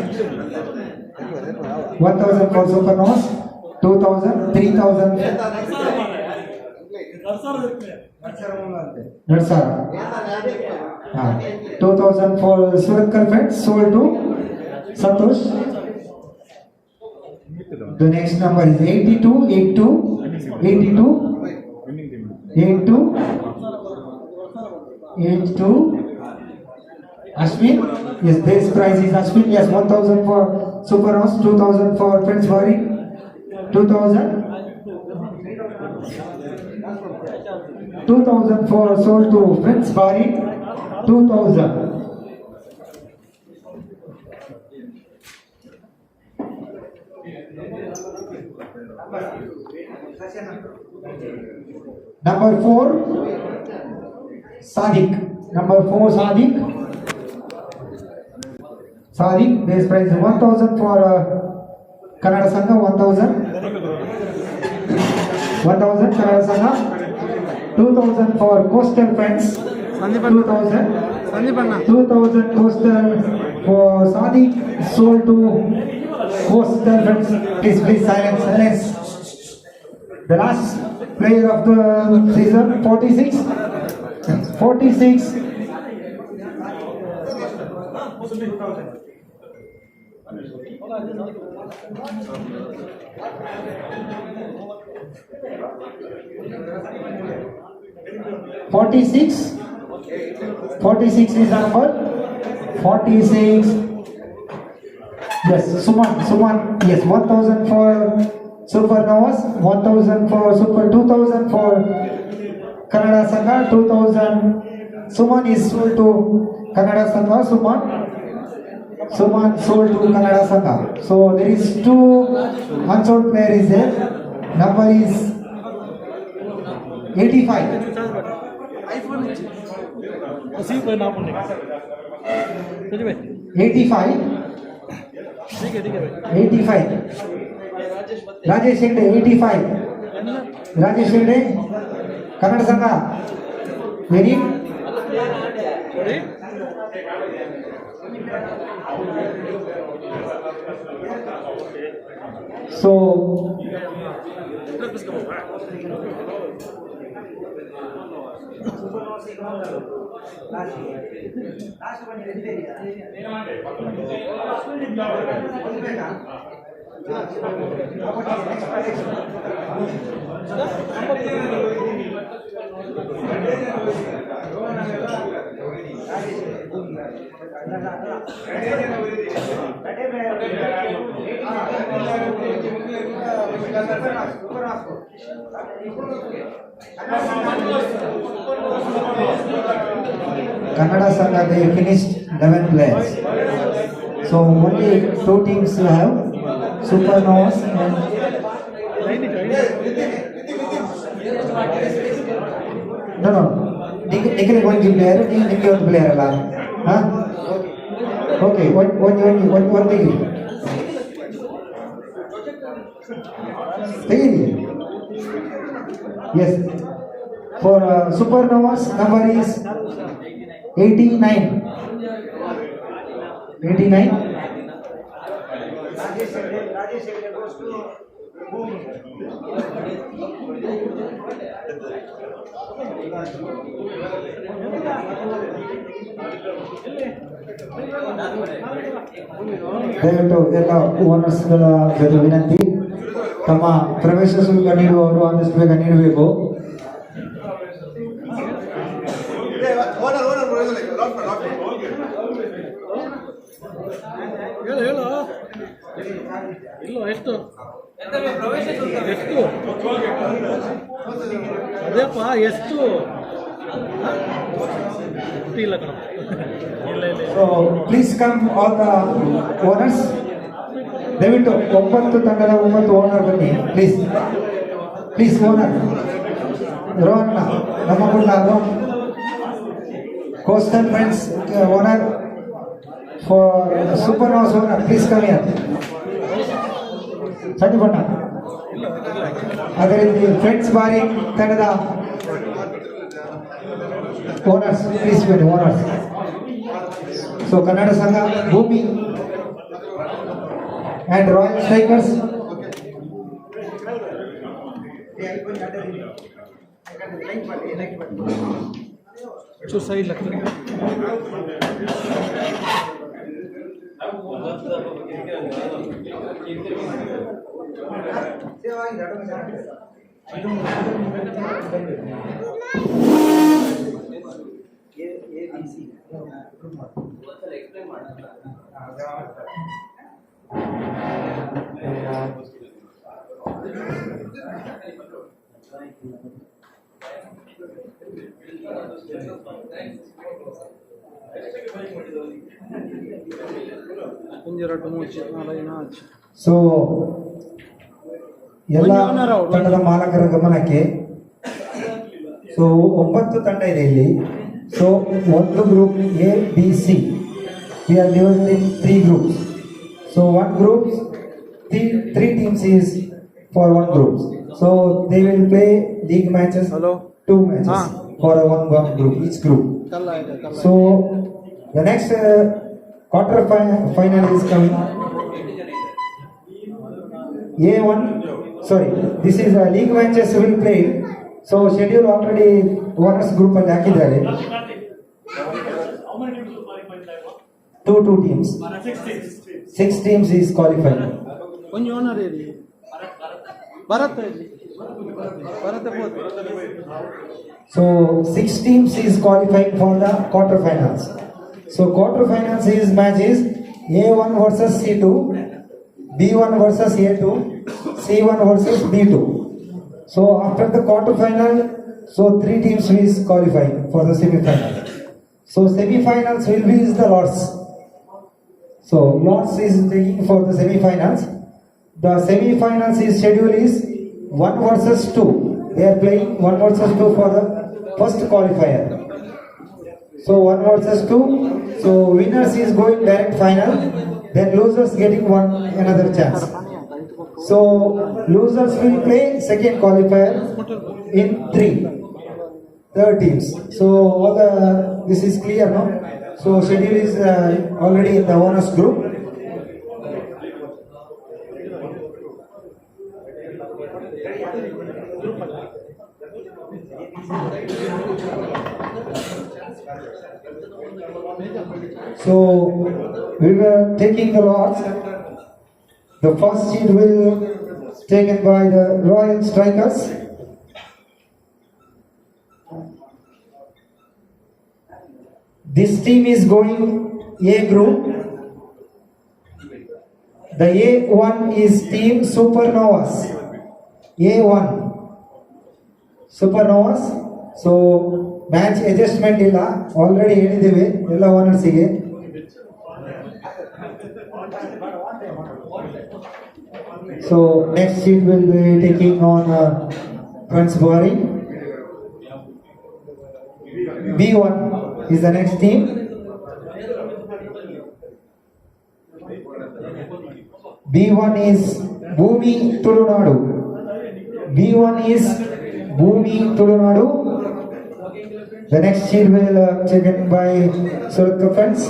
1000 for supernovas. 2000. 3000. Narsara. 2000 for Suratkar friends sold to Santosh. The next number is 82. 82. 82. 82. 82. Ashwin. Yes, base price is Ashwin. Yes, 1000 for supernovas. 2000 for friends Bari. 2000. 2000 for sold to friends Bari. 2000. Number 4 Sadiq. Number 4 Sadiq. Sadiq, base price 1000 for Kannada Sangha. 1000. 1000 Kannada Sangha. 2000 for Coastal Friends. 2000. 2000 Coastal for Sadiq sold to Coastal Friends. Please silence. The last player of the season, 46. 46 is the number. 46. Yes, Suman. Yes, 1000 for Super Novas, 1000 for Super, 2000 for Kannada Sangha, 2000. Suman is sold to Kannada Sangha. Suman sold to Kannada Sangha. So there is 2 unsold player is there. Number is 85. 85. Rajesh Hegde 85. Rajesh Hegde Kannada Sangha. Very. So Kannada Sangha, they finished 11 players. So only 2 teams you have, Supernovas and no. Nikhil going to player, Nikhil one player alla. Huh? Okay, one thing. Yes. For Supernovas, number is 89. 89. Rajesh goes to Bhumi. ದಯವಿಟ್ಟು ಎಲ್ಲ ಓನರ್ಸ್ಗಳ ಜೊತೆ ವಿನಂತಿ, ತಮ್ಮ ಪ್ರವೇಶ ಶುಲ್ಕ ನೀಡುವವರು ಆದಷ್ಟು ಬೇಗ ನೀಡಬೇಕು. ಇಲ್ಲ ಎಷ್ಟು ಅದೇಪ್ಪ ಎಷ್ಟು ಇಲ್ಲ ಕಣ. So please come all the owners. ದಯವಿಟ್ಟು 9 ತಂಡದ 9 ಓನರ್ ಬನ್ನಿ ಪ್ಲೀಸ್ ಓನರ್ ರೋಹನ್ ನಮ್ಮ ಕೂಡ coastal friends owner for super ನೌಸ್ ಓನರ್ ಪ್ಲೀಸ್ ಕಮ್ ಹಿಯರ್. ಸಣ್ಣ ಬಣ್ಣ ಅದೇ ರೀತಿ ಫ್ರೆಂಡ್ಸ್ ಬಾರಿ ತಂಡದ ಓನರ್ಸ್ ಪ್ಲೀಸ್ ಬನ್ನಿ owners. So Kannada Sangha, Bhumi and Royal Strikers. जो सही लगता है ಸೊ ಎಲ್ಲ ತಂಡದ ಮಾಲಕರ ಗಮನಕ್ಕೆ, ಸೊ 9 ತಂಡ ಇದೆ ಇಲ್ಲಿ. ಸೊ ಒಂದು group A, B, C. We are divided in 3 groups. So one group, 3 teams is for one group. So they will play league matches, Hello. 2 matches for a one group, each group. So the next quarter final is coming. A1, sorry, this is league matches will play. So schedule already owners group and ಹಾಕಿದ್ದಾರೆ. 2 teams. 6 teams is qualified. ಒಂದು owner ಹೇಳಿ ಬರತ್ತೆ ಇಲ್ಲಿ ಬರತ್ತೆ ಹೋದ್ರೆ So 6 teams is qualifying for the quarterfinals. So quarterfinals is matches A1 versus C2, B1 versus A2, C1 versus B2. So after the quarterfinal, so 3 teams is qualifying for the semi-final. So semi-finals will be is the Lords. So Lords is taking for the semi-finals. The semi-finals is schedule is 1 versus 2. They are playing 1 versus 2 for the first qualifier. So 1 versus 2. So winners is going direct final. Then losers getting another chance. So losers will play second qualifier in 3 teams. So this is clear, no? So schedule is already in the owners group. So we were taking the lots. The first seed will taken by the Royal Strikers. This team is going A group. The A1 is team Supernovas. A1 Supernovas. So match adjustment ಇಲ್ಲ already ಹೇಳಿದ್ದೇವೆ ಎಲ್ಲ ಓನರ್ಸಿಗೆ. So next seed will be taking on Prince Bari. B1 is the next team. B1 is Bhumi Tulunadu. B1 is Bhumi Tulunadu. The next seed will taken by Surat friends.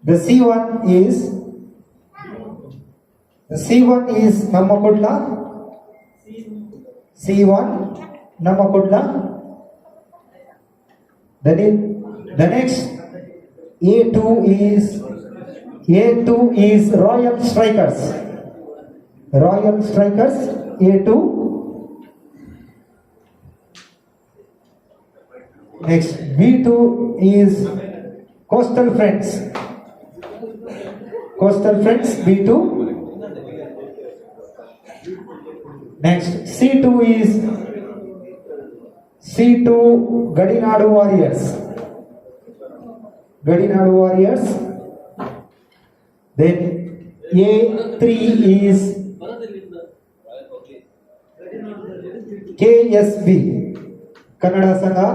The C1 is Namakudla. C1 Namakudla. The next A2 is Royal Strikers. Royal Strikers A2. Next B2 is Coastal Friends. Coastal Friends B2. Next C2 is Gadinadu Warriors. Gadinadu Warriors. Then A3 is KSB Kannada Sangha.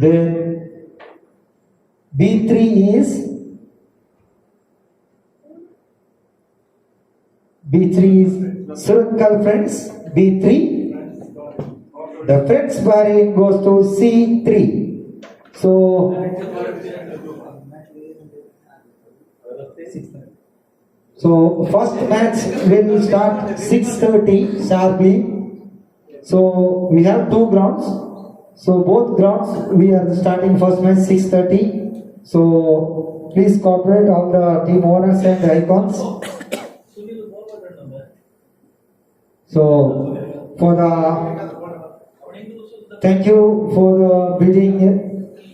Then B3 is Circle Friends B3. The Friends Bari goes to C3. So first match will start 6:30 sharply. So we have 2 grounds. So both grounds we are starting first match 6:30. So please cooperate all the team owners and the icons. So thank you for the bidding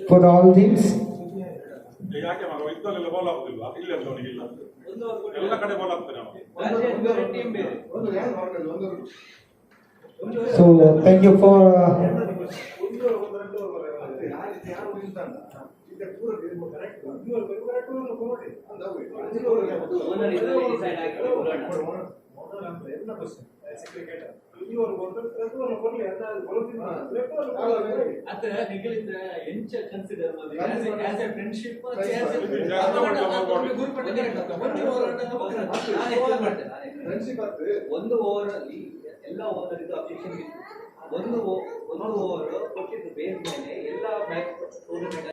for the all teams. ಯಾಕೆ ಮಗ ಇದ್ದಲ್ಲೆಲ್ಲ ball ಆಗುದಿಲ್ವಾ ಇಲ್ಲ ಅವನಿಗಿಲ್ಲ ಎಲ್ಲ ಕಡೆ ball ಆಗ್ತಾನೆ ಅವನು. So thank you for ಅದ ನಿಗಲಿಂದ ಎಂಚ consider ಮಾಡಿ ಆಸ್ ಎ ಫ್ರೆಂಡ್ಶಿಪ್ ಒಂದು ಓವರ್ ಅಲ್ಲಿ ಎಲ್ಲ ಓವರ್ ಇದು ಅಬ್ಜೆಕ್ಷನ್ ಒಂದು ಓವರ್ ಕೊಟ್ಟಿದ್ದು ಬೇಸ್ ಮೇಲೆ ಎಲ್ಲ ಮ್ಯಾಚ್ ಟೂರ್ನಮೆಂಟ್